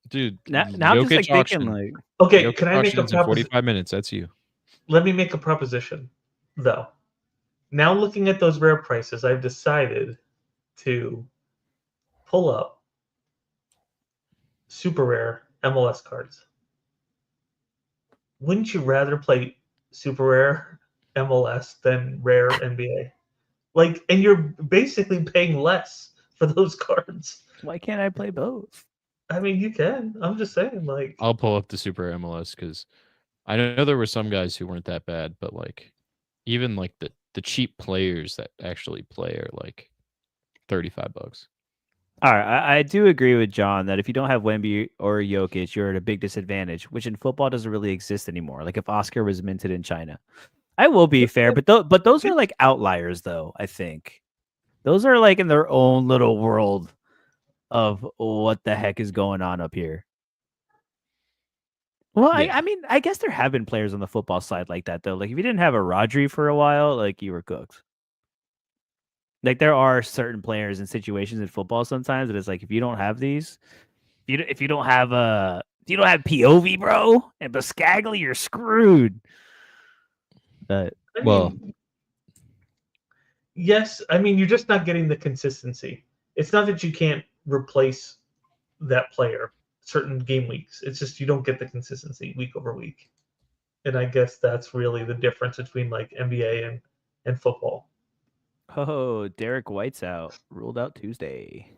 Dude, Now I'm just Jokic like thinking auction. like, okay. Jokic Can I make a auctions in proposition? 45 minutes. That's you. Let me make a proposition, though. Now looking at those rare prices, I've decided to pull up super rare MLS cards. Wouldn't you rather play super rare MLS than rare NBA? Like, and you're basically paying less for those cards. why can't I play both? I mean, you can. I'm just saying, like, I'll pull up the Super MLS because I know there were some guys who weren't that bad, but like even like the cheap players that actually play are like 35 bucks. All right, I do agree with John that if you don't have Wemby or Jokic, you're at a big disadvantage, which in football doesn't really exist anymore. Like if Oscar was minted in China, I will be fair, but those are like outliers, though. I think those are like in their own little world of what the heck is going on up here. Well, Yeah. I mean, I guess there have been players on the football side like that though. Like if you didn't have a Rodri for a while, like you were cooked. Like there are certain players in situations in football sometimes that it's like if you don't have these, if you don't have POV, bro, and Biscaglia, you're screwed. But I Well, mean, yes. I mean, you're just not getting the consistency. It's not that you can't replace that player certain game weeks. It's just you don't get the consistency week over week. And I guess that's really the difference between like NBA and football. oh, Derek White's out, ruled out Tuesday.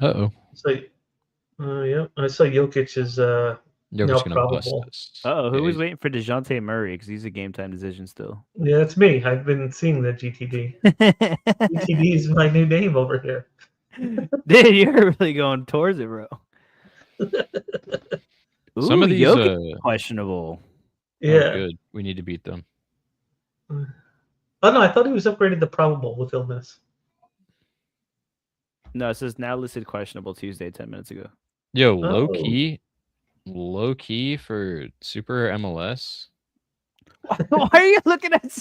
uh-oh. So, yeah, I saw Jokic is Jokic's gonna bust probable. us. Oh, who Yeah, was he's- waiting for DeJounte Murray? Because he's a game time decision still. Yeah, that's me. I've been seeing the GTD. GTD is my new name over here. Dude, you're really going towards it, bro. Ooh, Some of these, Jokic questionable. oh, Yeah. good. We need to beat them. Oh no, I thought he was upgraded to probable with illness. No, it says now listed questionable Tuesday 10 minutes ago. Yo, Oh. low key for Super MLS. Why are you looking at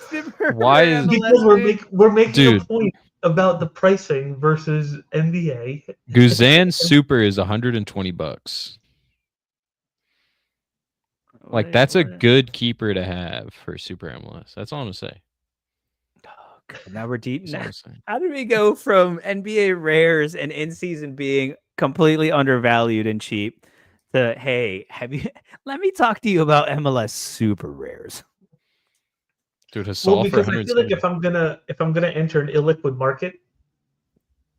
Super Why is- MLS, Because we're making Dude. a point about the pricing versus NBA. Guzan Super is $120. Like that's a good keeper to have for Super MLS. That's all I'm gonna say. Oh, God, now we're deep. That's all Now, I'm saying. how did we go from NBA rares and in season being completely undervalued and cheap to hey, have you? Let me talk to you about MLS super rares. Dude, Well, Hasal for because I feel like 170. if I'm gonna enter an illiquid market,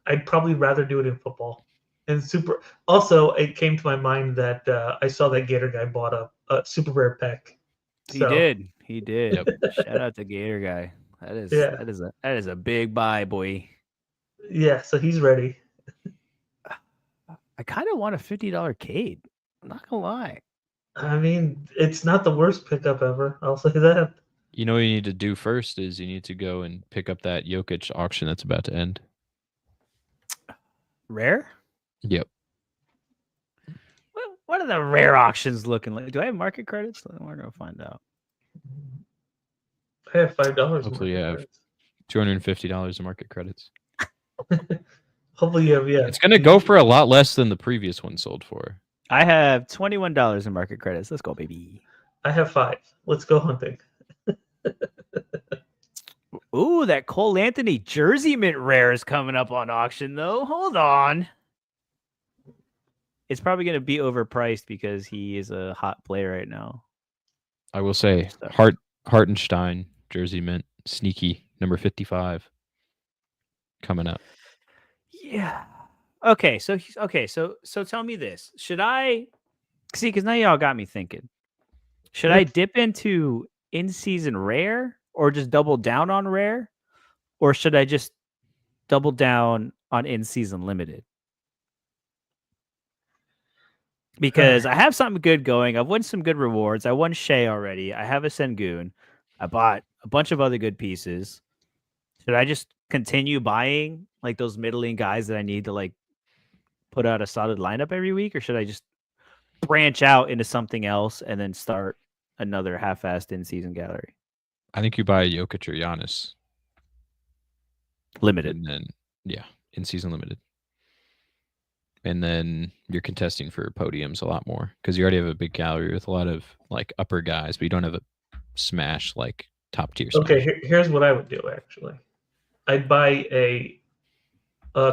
I'd probably rather do it in football. And super. Also, it came to my mind that I saw that Gator guy bought a super rare pack. He did. He did. Yep. Shout out to Gator guy. Yeah. That is a big buy, boy. Yeah, so he's ready. I kind of want a $50 Cade. I'm not gonna lie. I mean, it's not the worst pickup ever. I'll say that. You know what you need to do first is you need to go and pick up that Jokic auction that's about to end. Rare? Yep. What are the rare auctions looking like? Do I have market credits? We're gonna find out. I have $5. Hopefully you have $250 in market credits. Hopefully you have, yeah. It's gonna go for a lot less than the previous one sold for. I have $21 in market credits. Let's go, baby. I have 5. Let's go hunting. Ooh, that Cole Anthony jersey mint rare is coming up on auction though. Hold on. It's probably gonna be overpriced because he is a hot player right now. I will say Stuff. Hartenstein jersey mint sneaky number 55 coming up. Yeah. Okay, so tell me this. Should I see, because now y'all got me thinking. Should I dip into in-season rare or just double down on rare? Or should I just double down on in-season limited? Because I have something good going. I've won some good rewards. I won Shea already. I have a Sengun. I bought a bunch of other good pieces. Should I just continue buying like those middling guys that I need to like put out a solid lineup every week, or should I just branch out into something else and then start another half-assed in-season gallery? I think you buy a Jokic or Giannis. Limited. And then in season limited. And then you're contesting for podiums a lot more because you already have a big gallery with a lot of like upper guys, but you don't have a smash like top tier. Okay, here's what I would do actually. I'd buy a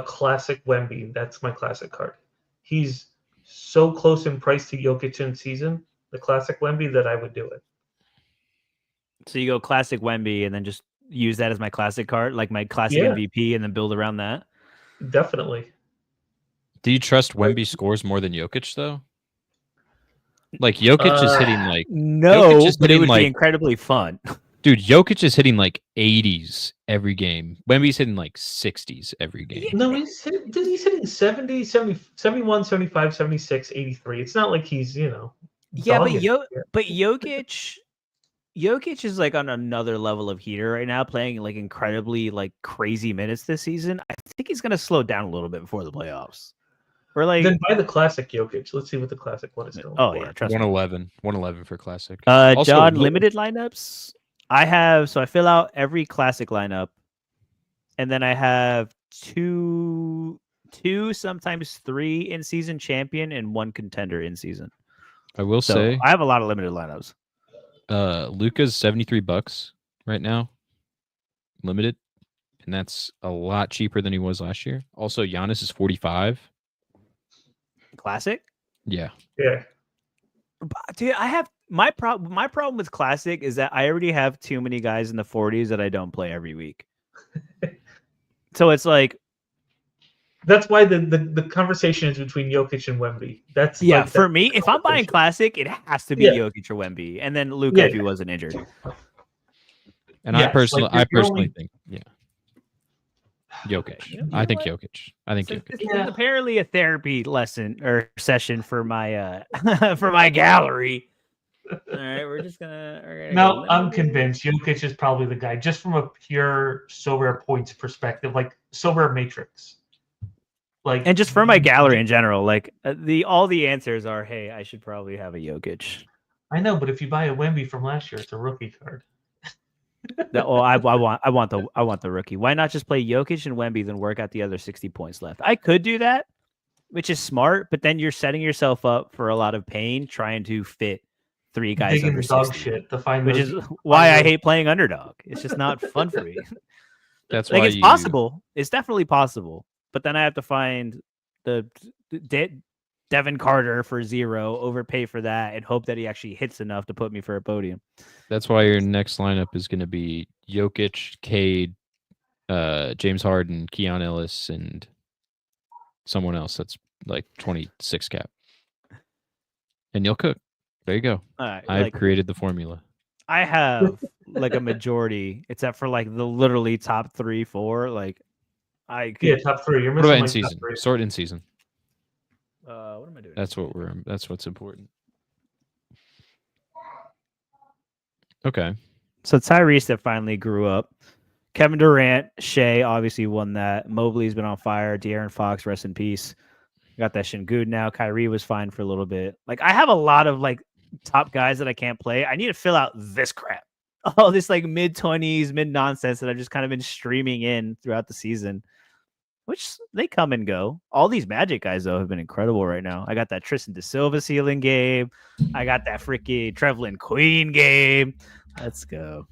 classic Wemby. That's my classic card. He's so close in price to Jokic in season, the classic Wemby, that I would do it. So you go classic Wemby and then just use that as my classic card, like my classic MVP, and then build around that? Definitely. Do you trust Wemby scores more than Jokic though? Like Jokic is hitting like no, Jokic is but it hitting would be like incredibly fun. dude, Jokic is hitting like 80s every game. Wemby's hitting like 60s every game. No, he's hitting 70, 70, 71, 75, 76, 83. It's not like he's, Yeah, dogging. but Jokic is like on another level of heater right now, playing like incredibly like crazy minutes this season. I think he's gonna slow down a little bit before the playoffs. Or like Then buy the classic Jokic. Let's see what the classic one is going oh for. yeah, trust me. 111 for classic. John, limited lineups. I fill out every classic lineup, and then I have two, sometimes 3 in season champion and 1 contender in season. I will So say I have a lot of limited lineups. Luka's $73 right now, limited, and that's a lot cheaper than he was last year. Also, Giannis is 45. Classic. Yeah. Dude, I have my problem with classic is that I already have too many guys in the 40s that I don't play every week. So it's like That's why the conversation is between Jokic and Wemby. That's Yeah, like for that's me, the if I'm buying conversation. classic, it has to be Yeah. Jokic or Wemby, and then Luca Yeah. if he wasn't injured. And Yes, like I you're personally only think, yeah, Okay, Jokic. you I know think what? Jokic. I think Since Jokic. this Yeah. is apparently a therapy lesson or session for my for my gallery. All right, we're gonna go No, I'm limited. convinced Jokic is probably the guy, just from a pure Sorare points perspective, like Sorare matrix. Like And just for my gallery in general, like all the answers are, hey, I should probably have a Jokic. I know, but if you buy a Wemby from last year, it's a rookie card. I want the rookie. Why not just play Jokic and Wemby, then work out the other 60 points left? I could do that, which is smart, but then you're setting yourself up for a lot of pain trying to fit three guys Digging under the dog 60, shit to find which those. is why I those- hate playing underdog. It's just not fun for me. That's Like why it's you. possible. It's definitely possible. But then I have to find the Devin Carter for 0, overpay for that, and hope that he actually hits enough to put me for a podium. That's why your next lineup is going to be Jokic, Cade, James Harden, Keon Ellis, and someone else that's like 26 cap. And you'll cook. There you go. I've created the formula. I have like a majority, except for like the literally top 3, 4. Like I could. Yeah, top 3. You're What missing about in like season? top 3. Sort in season. What am I doing? That's what's important. Okay. So Tyrese that finally grew up. Kevin Durant, Shea obviously won that. Mobley's been on fire. De'Aaron Fox, rest in peace. Got that Shingun now. Kyrie was fine for a little bit. Like I have a lot of like top guys that I can't play. I need to fill out this crap. All this like mid-20s, mid nonsense that I've just kind of been streaming in throughout the season, which they come and go. All these Magic guys though have been incredible right now. I got that Tristan De Silva ceiling game. I got that freaking Trevlin Queen game. Let's go.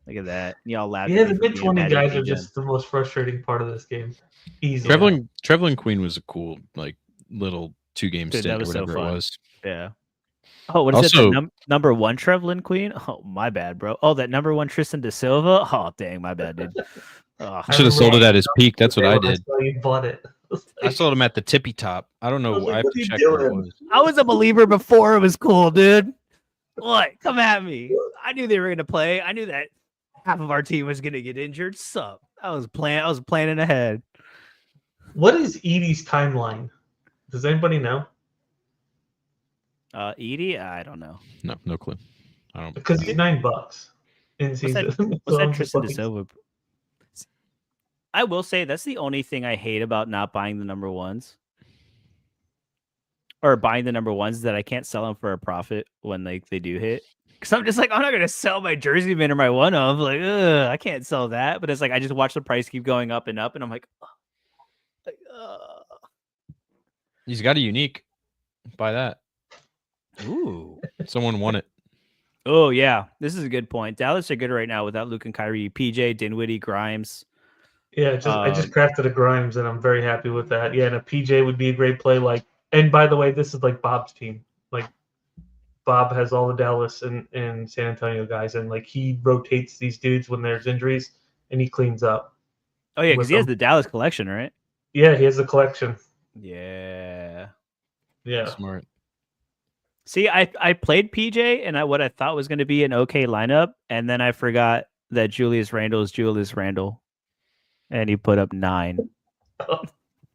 Look at that. Y'all laughed Yeah, at me the for mid being 20 Magic guys are regen. just the most frustrating part of this game. Easily. Trevlin Queen was a cool like little 2-game Dude, stint that or was so whatever it fun. was. Yeah. Oh, what is it? Also- The number 1 Trevlin Queen? Oh, my bad, bro. Oh, that number 1 Tristan De Silva? Oh, dang, my bad, dude. Oh, I should have sold it at his peak. That's what I When did. saw you bought it. I sold him at the tippy top. I don't I was know. like, I have what to are you check what it doing? was. I was a believer before it was cool, dude. What? Come at me. I knew they were going to play. I knew that half of our team was going to get injured. Sup? I was planning ahead. What is Edie's timeline? Does anybody know? Edie? I don't know. No clue. I don't. Because he's $9 in season. What's that Tristan De Silva? I will say that's the only thing I hate about not buying the number 1s. Or buying the number 1s that I can't sell them for a profit when they do hit. Because I'm just like, I'm not going to sell my jersey man or my 1-of. Like, I can't sell that. But it's like, I just watch the price keep going up and up. And I'm like, He's got a unique. Buy that. ooh. Someone won it. Oh, yeah. This is a good point. Dallas are good right now without Luke and Kyrie. PJ, Dinwiddie, Grimes. Yeah, I just crafted a Grimes, and I'm very happy with that. Yeah, and a PJ would be a great play. Like, and by the way, this is like Bob's team. Like, Bob has all the Dallas and San Antonio guys, and like he rotates these dudes when there's injuries, and he cleans up. Oh, yeah, because with he has them. the Dallas collection, right? Yeah, he has a collection. Yeah. Yeah. Smart. See, I played PJ and what I thought was going to be an okay lineup, and then I forgot that Julius Randle is Julius Randle, and he put up 9.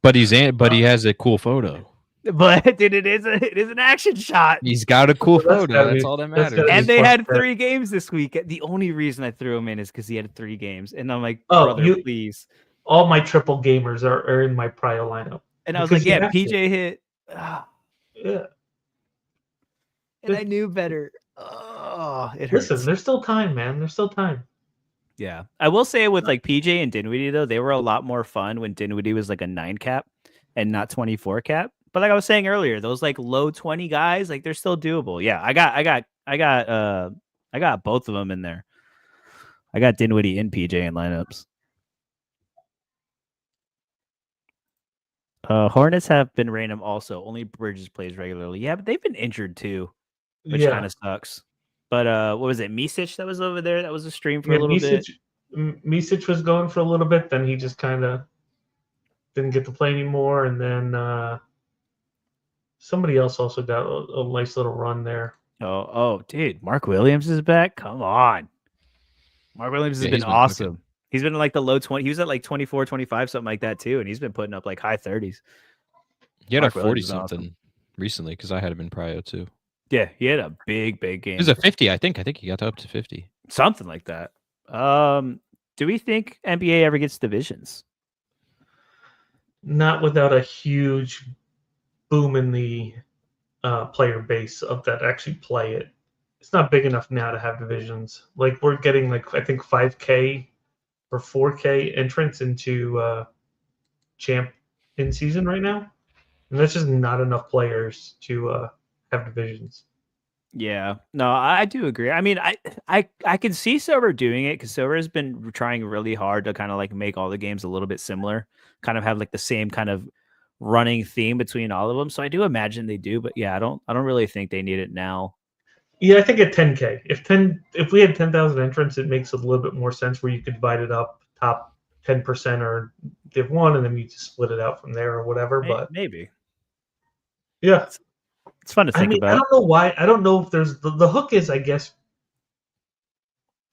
But he has a cool photo. But dude, it is an action shot. He's got a cool Well, that's photo. gotta That's be- all that that's matters. gotta be And they plus had that. 3 games this week. The only reason I threw him in is because he had 3 games, and I'm like, Oh, brother, please. All my triple gamers are in my prio lineup. And I was because like, you yeah, have to. PJ hit, Yeah. and I knew better. Oh, it hurts. Listen, there's still time, man. There's still time. Yeah, I will say with like PJ and Dinwiddie though, they were a lot more fun when Dinwiddie was like a 9 cap and not 24 cap. But like I was saying earlier, those like low 20 guys, like they're still doable. Yeah, I got both of them in there. I got Dinwiddie and PJ in lineups. Hornets have been random also. Only Bridges plays regularly. Yeah, but they've been injured too, which Yeah. kind of sucks. But what was it? Misic that was over there? That was a stream for Yeah, a little bit. Misic was going for a little bit, then he just kind of didn't get to play anymore, and then somebody else also got a nice little run there. Oh, dude, Mark Williams is back. Come on, Mark Williams has Yeah, been he's been cooking. awesome. He's been in like the low 20. He was at like 24, 25, something like that too, and he's been putting up like high 30s. He had a Mark Williams 40 is something awesome. recently because I had him in Prio too. Yeah, he had a big game. It was a 50, I think. I think he got up to 50. Something like that. Do we think NBA ever gets divisions? Not without a huge boom in the player base of that actually play it. It's not big enough now to have divisions. Like we're getting like I think 5K or 4K entrance into champ in season right now, and that's just not enough players to have divisions. Yeah, no, I do agree. I mean, I can see Silver doing it because Silver has been trying really hard to kind of like make all the games a little bit similar, kind of have like the same kind of running theme between all of them. So I do imagine they do, but yeah, I don't really think they need it now. Yeah, I think at 10K, if we had 10,000 entrants, it makes a little bit more sense where you could divide it up top 10% or Div 1, and then you just split it out from there or whatever. But Maybe yeah, it's fun to I think mean, I about. don't know why. I don't know if there's the hook is. I guess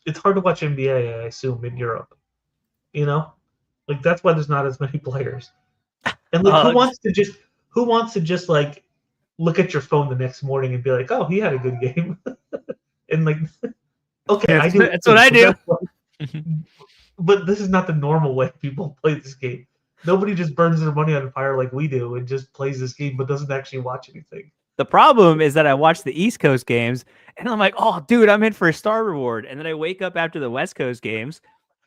it's hard to watch NBA. I assume in Europe, you know, like that's why there's not as many players. And like, who wants to just like look at your phone the next morning and be like, oh, he had a good game, and like, okay, I do. That's what I do. But this is not the normal way people play this game. Nobody just burns their money on fire like we do and just plays this game, but doesn't actually watch anything. The problem is that I watch the East Coast games and I'm like, oh, dude, I'm in for a star reward. And then I wake up after the West Coast games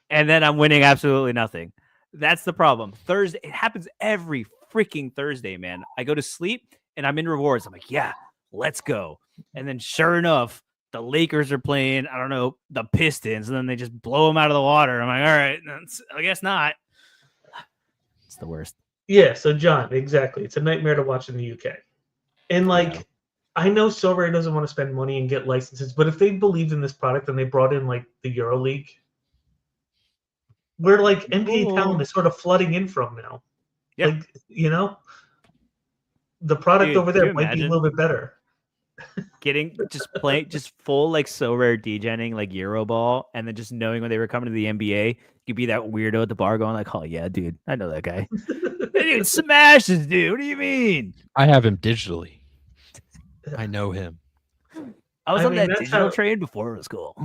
and then I'm winning absolutely nothing. That's the problem. Thursday, it happens every freaking Thursday, man. I go to sleep and I'm in rewards. I'm like, yeah, let's go. And then sure enough, the Lakers are playing, I don't know, the Pistons, and then they just blow them out of the water. I'm like, all right, I guess not. It's the worst. Yeah, so John, exactly. It's a nightmare to watch in the UK. And like, Yeah. I know Sorare doesn't want to spend money and get licenses, but if they believed in this product and they brought in like the EuroLeague, where like NBA talent is sort of flooding in from now. Yeah. Like, you know, the product Dude, over could there you might be a imagine little bit better. getting just full like so rare degenning like Euroball, and then just knowing when they were coming to the NBA, you'd be that weirdo at the bar going like, oh yeah, dude, I know that guy. That dude smashes, dude. What do you mean? I have him digitally. I know him. I was I on mean, that that's digital how train before it was cool.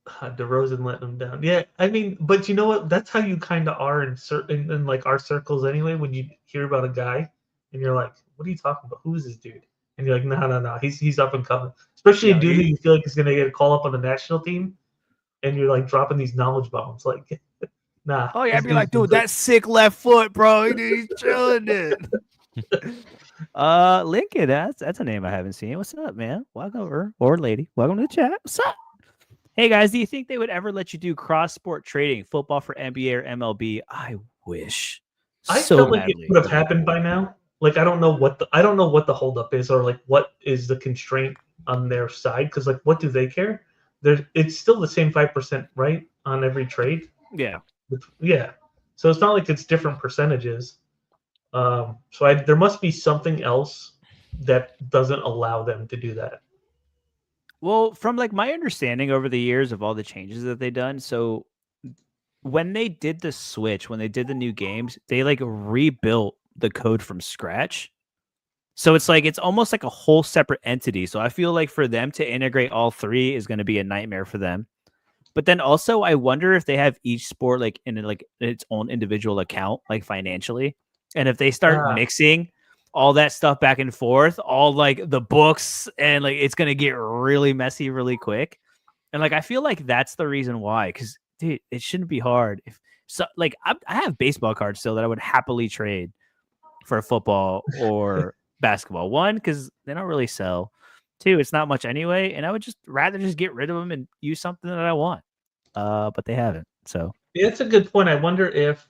DeRozan letting them down. Yeah, I mean, but you know what? That's how you kind of are in certain in like our circles anyway. When you hear about a guy and you're like, "What are you talking about? Who is this dude?" And you're like, "No, he's up and coming." Especially a Yeah, dude who you feel like is gonna get a call up on the national team, and you're like dropping these knowledge bombs. Like, nah, oh yeah, this I'd be like, dude's dude, that sick left foot, bro. Dude, he's chilling it. Lincoln, that's a name I haven't seen. What's up, man? Welcome or lady. Welcome to the chat. What's up? Hey guys, do you think they would ever let you do cross sport trading, football for NBA or MLB? I wish. I So felt like it badly. would have happened by now. Like I don't know what the holdup is, or like what is the constraint on their side, because like what do they care? It's still the same 5%, right, on every trade. Yeah. Yeah, so it's not like it's different percentages. So there must be something else that doesn't allow them to do that. Well, from like my understanding over the years of all the changes that they've done, so when they did the switch, when they did the new games, they like rebuilt the code from scratch. So it's like it's almost like a whole separate entity. So I feel like for them to integrate all three is going to be a nightmare for them. But then also I wonder if they have each sport like in like its own individual account, like financially. And if they start Ah, mixing all that stuff back and forth, all like the books, and like it's gonna get really messy really quick. And like I feel like that's the reason why, because dude, it shouldn't be hard. If so, like I have baseball cards still that I would happily trade for football or basketball. One, because they don't really sell. Two, it's not much anyway, and I would just rather just get rid of them and use something that I want. But they haven't. So yeah, that's a good point. I wonder if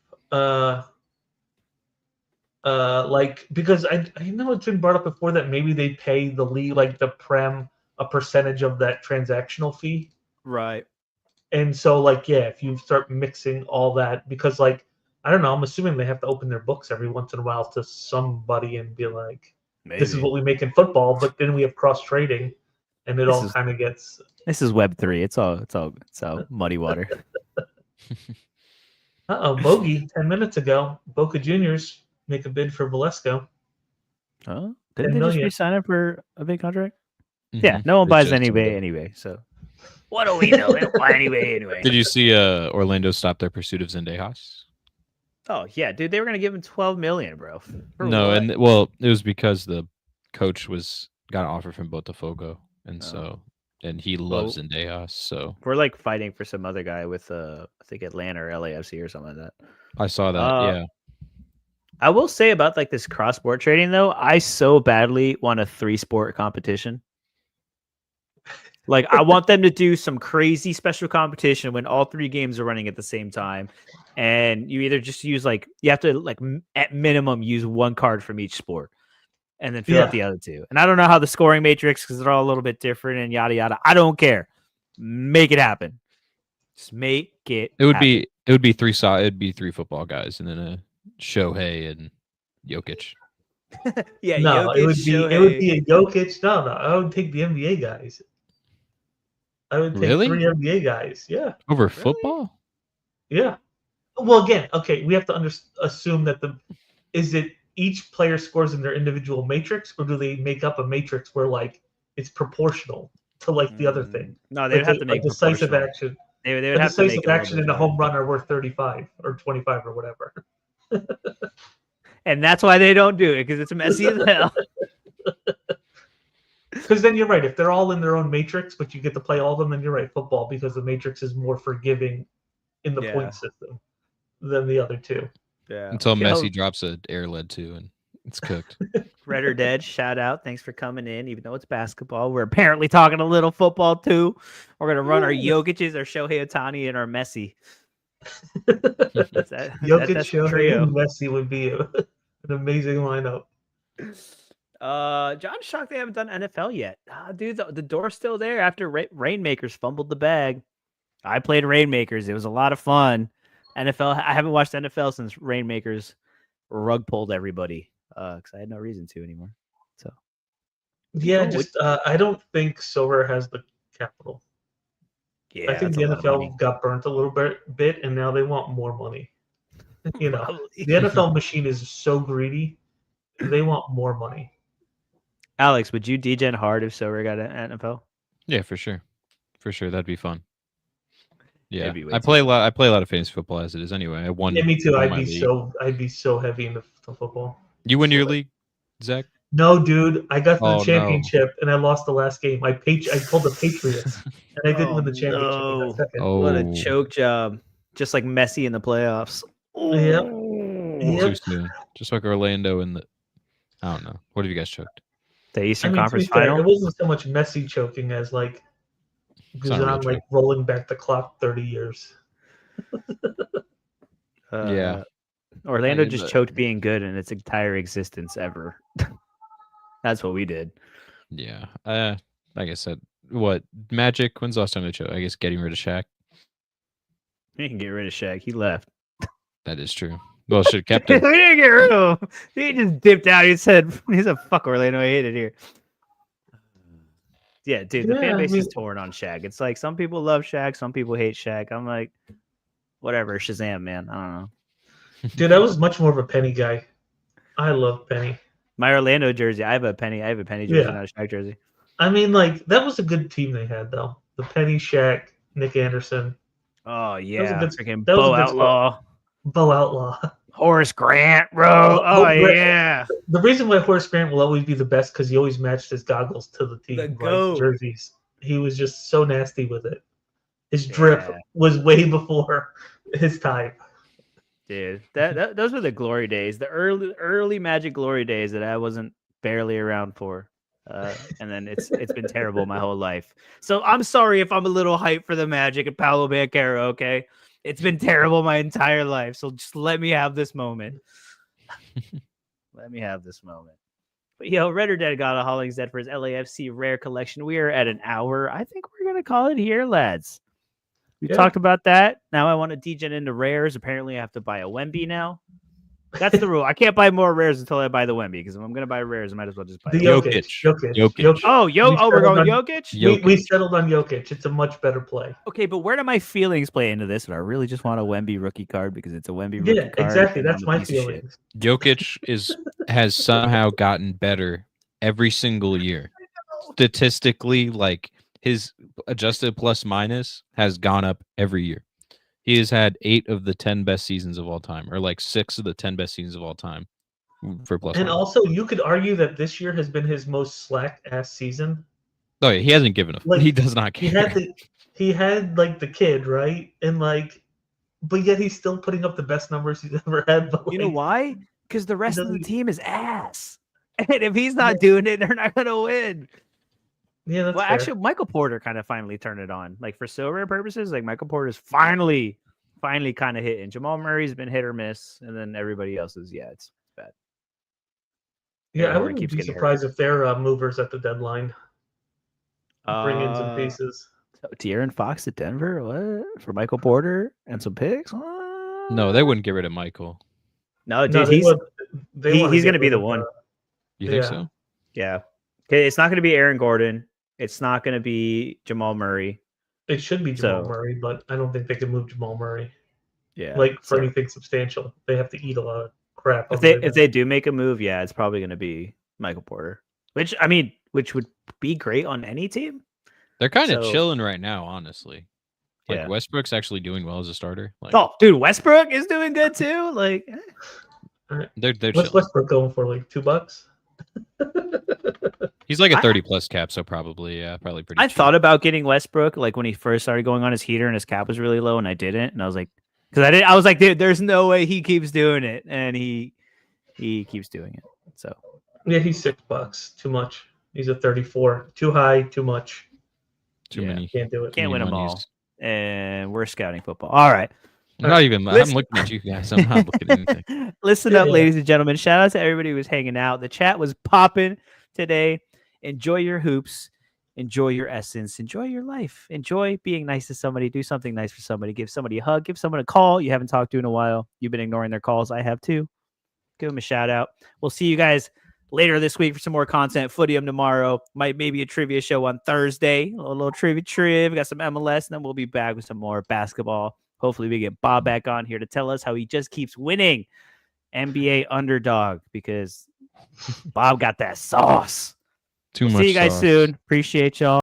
like because I know it's been brought up before that maybe they pay the league, like the prem, a percentage of that transactional fee. right. And so like yeah, if you start mixing all that, because like I don't know. I'm assuming they have to open their books every once in a while to somebody and be like, "This is what we make in football," but then we have cross trading, and it This all is- kind of gets. This is Web3. It's all muddy water. Bogey 10 minutes ago, Boca Juniors make a bid for Valesco. Oh, didn't 10 they just million. re-sign him for a big contract? Yeah, Mhm. no one They buys just anyway did. anyway. So what do we know? They don't buy anyway. Did you see Orlando stop their pursuit of Zendejas? Oh yeah, dude, they were gonna give him 12 million, bro. For No, what? and well, it was because the coach got an offer from Botafogo, and Oh. so and he loves Zendejas, so we're like fighting for some other guy with I think Atlanta or LAFC or something like that. I saw that. Yeah, I will say about like this cross sport trading though, I so badly want a 3-sport competition. Like I want them to do some crazy special competition when all 3 games are running at the same time, and you either just use like you have to like at minimum use 1 card from each sport, and then fill out the other 2. And I don't know how the scoring matrix because they're all a little bit different and yada yada. I don't care. Make it happen. Just make it. it would happen. be 3 it'd be 3 football guys, and then a Shohei and Jokic. Yeah, No, Jokic, it would be a Jokic. No, I would take the NBA guys. I would take Really? 3 NBA guys. Yeah, Over football? yeah. Well, again, okay, we have to assume that is it each player scores in their individual matrix, or do they make up a matrix where like it's proportional to like the other thing? No, they'd Like have to make a decisive proportional. action. They would A have to make decisive it a little action bit and a different. home run are worth 35 or 25 or whatever. And that's why they don't do it because it's messy as hell. Because then you're right. If they're all in their own matrix, but you get to play all of them, then you're right. Football, because the matrix is more forgiving in the point system than the other 2. Yeah. Until Messi drops an air lead too, and it's cooked. Red or Dead, shout out. Thanks for coming in. Even though it's basketball, we're apparently talking a little football too. We're gonna run our Jokic's, our Shohei Ohtani, and our Messi. Jokic, Shohei, and Messi would be an amazing lineup. John's shocked they haven't done NFL yet. Dude, the door's still there after Rainmakers fumbled the bag. I played Rainmakers. It was a lot of fun. NFL, I haven't watched NFL since Rainmakers rug pulled everybody because I had no reason to anymore. So yeah, I don't think Sorare has the capital. Yeah, I think the NFL got burnt a little bit, and now they want more money. You know, the NFL machine is so greedy; they want more money. Alex, would you degen hard if Sorare got an NFL? Yeah, for sure, that'd be fun. Yeah, I play a lot of fantasy football as it is anyway. I won. Yeah, me too. I'd be so heavy into football. You win your league, Zach? No, dude. I got to the championship and I lost the last game. I pulled the Patriots and I didn't win the championship. What a choke job! Just like Messi in the playoffs. Yep. Too soon. Just like Orlando in the. I don't know. What have you guys choked? The Eastern Conference Final. It wasn't so much Messi choking as like Guzan like rolling back the clock 30 years. Yeah. Orlando just choked being good in its entire existence ever. That's what we did. Yeah. Like I said, what Magic? When's the last time they choke? I guess getting rid of Shaq. You can get rid of Shaq. He left. That is true. Well, should have kept him. We didn't get rid of him. He just dipped out. He said, fuck Orlando. I hate it here. Yeah, dude, the fan base is torn on Shaq. It's like some people love Shaq, some people hate Shaq. I'm like, whatever, Shazam, man. I don't know. Dude, I was much more of a Penny guy. I love Penny. My Orlando jersey. I have a Penny jersey, not a Shaq jersey. I mean, like, that was a good team they had, though. The Penny, Shaq, Nick Anderson. Oh, yeah. Freaking Bo Outlaw. Bo Outlaw. Horace Grant, bro. Yeah. The reason why Horace Grant will always be the best because he always matched his goggles to the team jerseys. He was just so nasty with it. His drip was way before his time. Dude, those were the glory days, the early Magic glory days that I wasn't barely around for. And then it's been terrible my whole life. So I'm sorry if I'm a little hyped for the Magic and Paolo Banchero, okay? It's been terrible my entire life, so just let me have this moment. Let me have this moment. But yo, Red or Dead got a Hollingshead for his LAFC rare collection. We are at an hour. I think we're gonna call it here, lads. We Yeah. talked about that. Now I want to degen into rares. Apparently, I have to buy a Wemby now. That's the rule. I can't buy more rares until I buy the Wemby because if I'm gonna buy rares, I might as well just buy The the Jokic. Jokic. Jokic. Oh, We we're going settled on- Jokic. We settled on Jokic. It's a much better play. Okay, but where do my feelings play into this? And I really just want a Wemby rookie card because it's a Wemby rookie Yeah, card. exactly. and That's I'm a my piece of shit. feelings. Jokic has somehow gotten better every single year. Statistically, like his adjusted plus minus has gone up every year. He has had 8 of the 10 best seasons of all time, or like 6 of the 10 best seasons of all time for plus And minus. also, you could argue that this year has been his most slack ass season. Oh yeah, he hasn't given a. Like, He does not He care. had like the kid, right? And like, but yet he's still putting up the best numbers he's ever had. But You know like, why? Because the rest of the doesn't- team is ass. And if he's not doing it, they're not gonna win. Yeah, that's Well, fair. actually, Michael Porter kind of finally turned it on. Like for silver purposes, like Michael Porter's finally kind of hitting. Jamal Murray's been hit or miss, and then everybody else is it's bad. Yeah, I Aaron Gordon wouldn't keeps be getting hurt. surprised if they're movers at the deadline. Bring in some pieces. De'Aaron Fox to Denver, what for Michael Porter and some picks? No, they wouldn't get rid of Michael. No, No, dude, they he's would- they wanna he's get gonna be rid the of, one. You think Yeah. so? Yeah, okay, it's not gonna be Aaron Gordon. It's not gonna be Jamal Murray. It should be Jamal So- Murray, but I don't think they can move Jamal Murray. Yeah, Like for so anything substantial, they have to eat a lot of crap. if on the way they back. do make a move, yeah, it's probably gonna be Michael Porter. Which would be great on any team. They're kind of So- chilling right now, honestly. Like Yeah. Westbrook's actually doing well as a starter. Like Oh, dude, Westbrook is doing good too. Like, they're What's chilling. Westbrook going for? Like $2? He's like a I- 30 plus cap, so probably probably pretty. I cheap. thought about getting Westbrook like when he first started going on his heater and his cap was really low, and I didn't. And I was like, I was like, dude, there's no way he keeps doing it, and he keeps doing it. So Yeah, he's $6. Too much. He's a 34. Too high. Too much. too yeah. many. Can't do it. can't too win many them all. monies. And we're scouting football. All right. I'm not even. Listen- I'm looking at you guys. I'm not looking at anything. Listen up, Yeah. ladies and gentlemen. Shout out to everybody who was hanging out. The chat was popping today. Enjoy your hoops. Enjoy your essence. Enjoy your life. Enjoy being nice to somebody. Do something nice for somebody. Give somebody a hug. Give someone a call you haven't talked to in a while. You've been ignoring their calls. I have too. Give them a shout out. We'll see you guys later this week for some more content. Footium tomorrow. Maybe a trivia show on Thursday. A little trivia. We got some MLS, and then we'll be back with some more basketball. Hopefully we get Bob back on here to tell us how he just keeps winning NBA underdog because Bob got that sauce. Too much. See you guys sauce. soon. Appreciate y'all.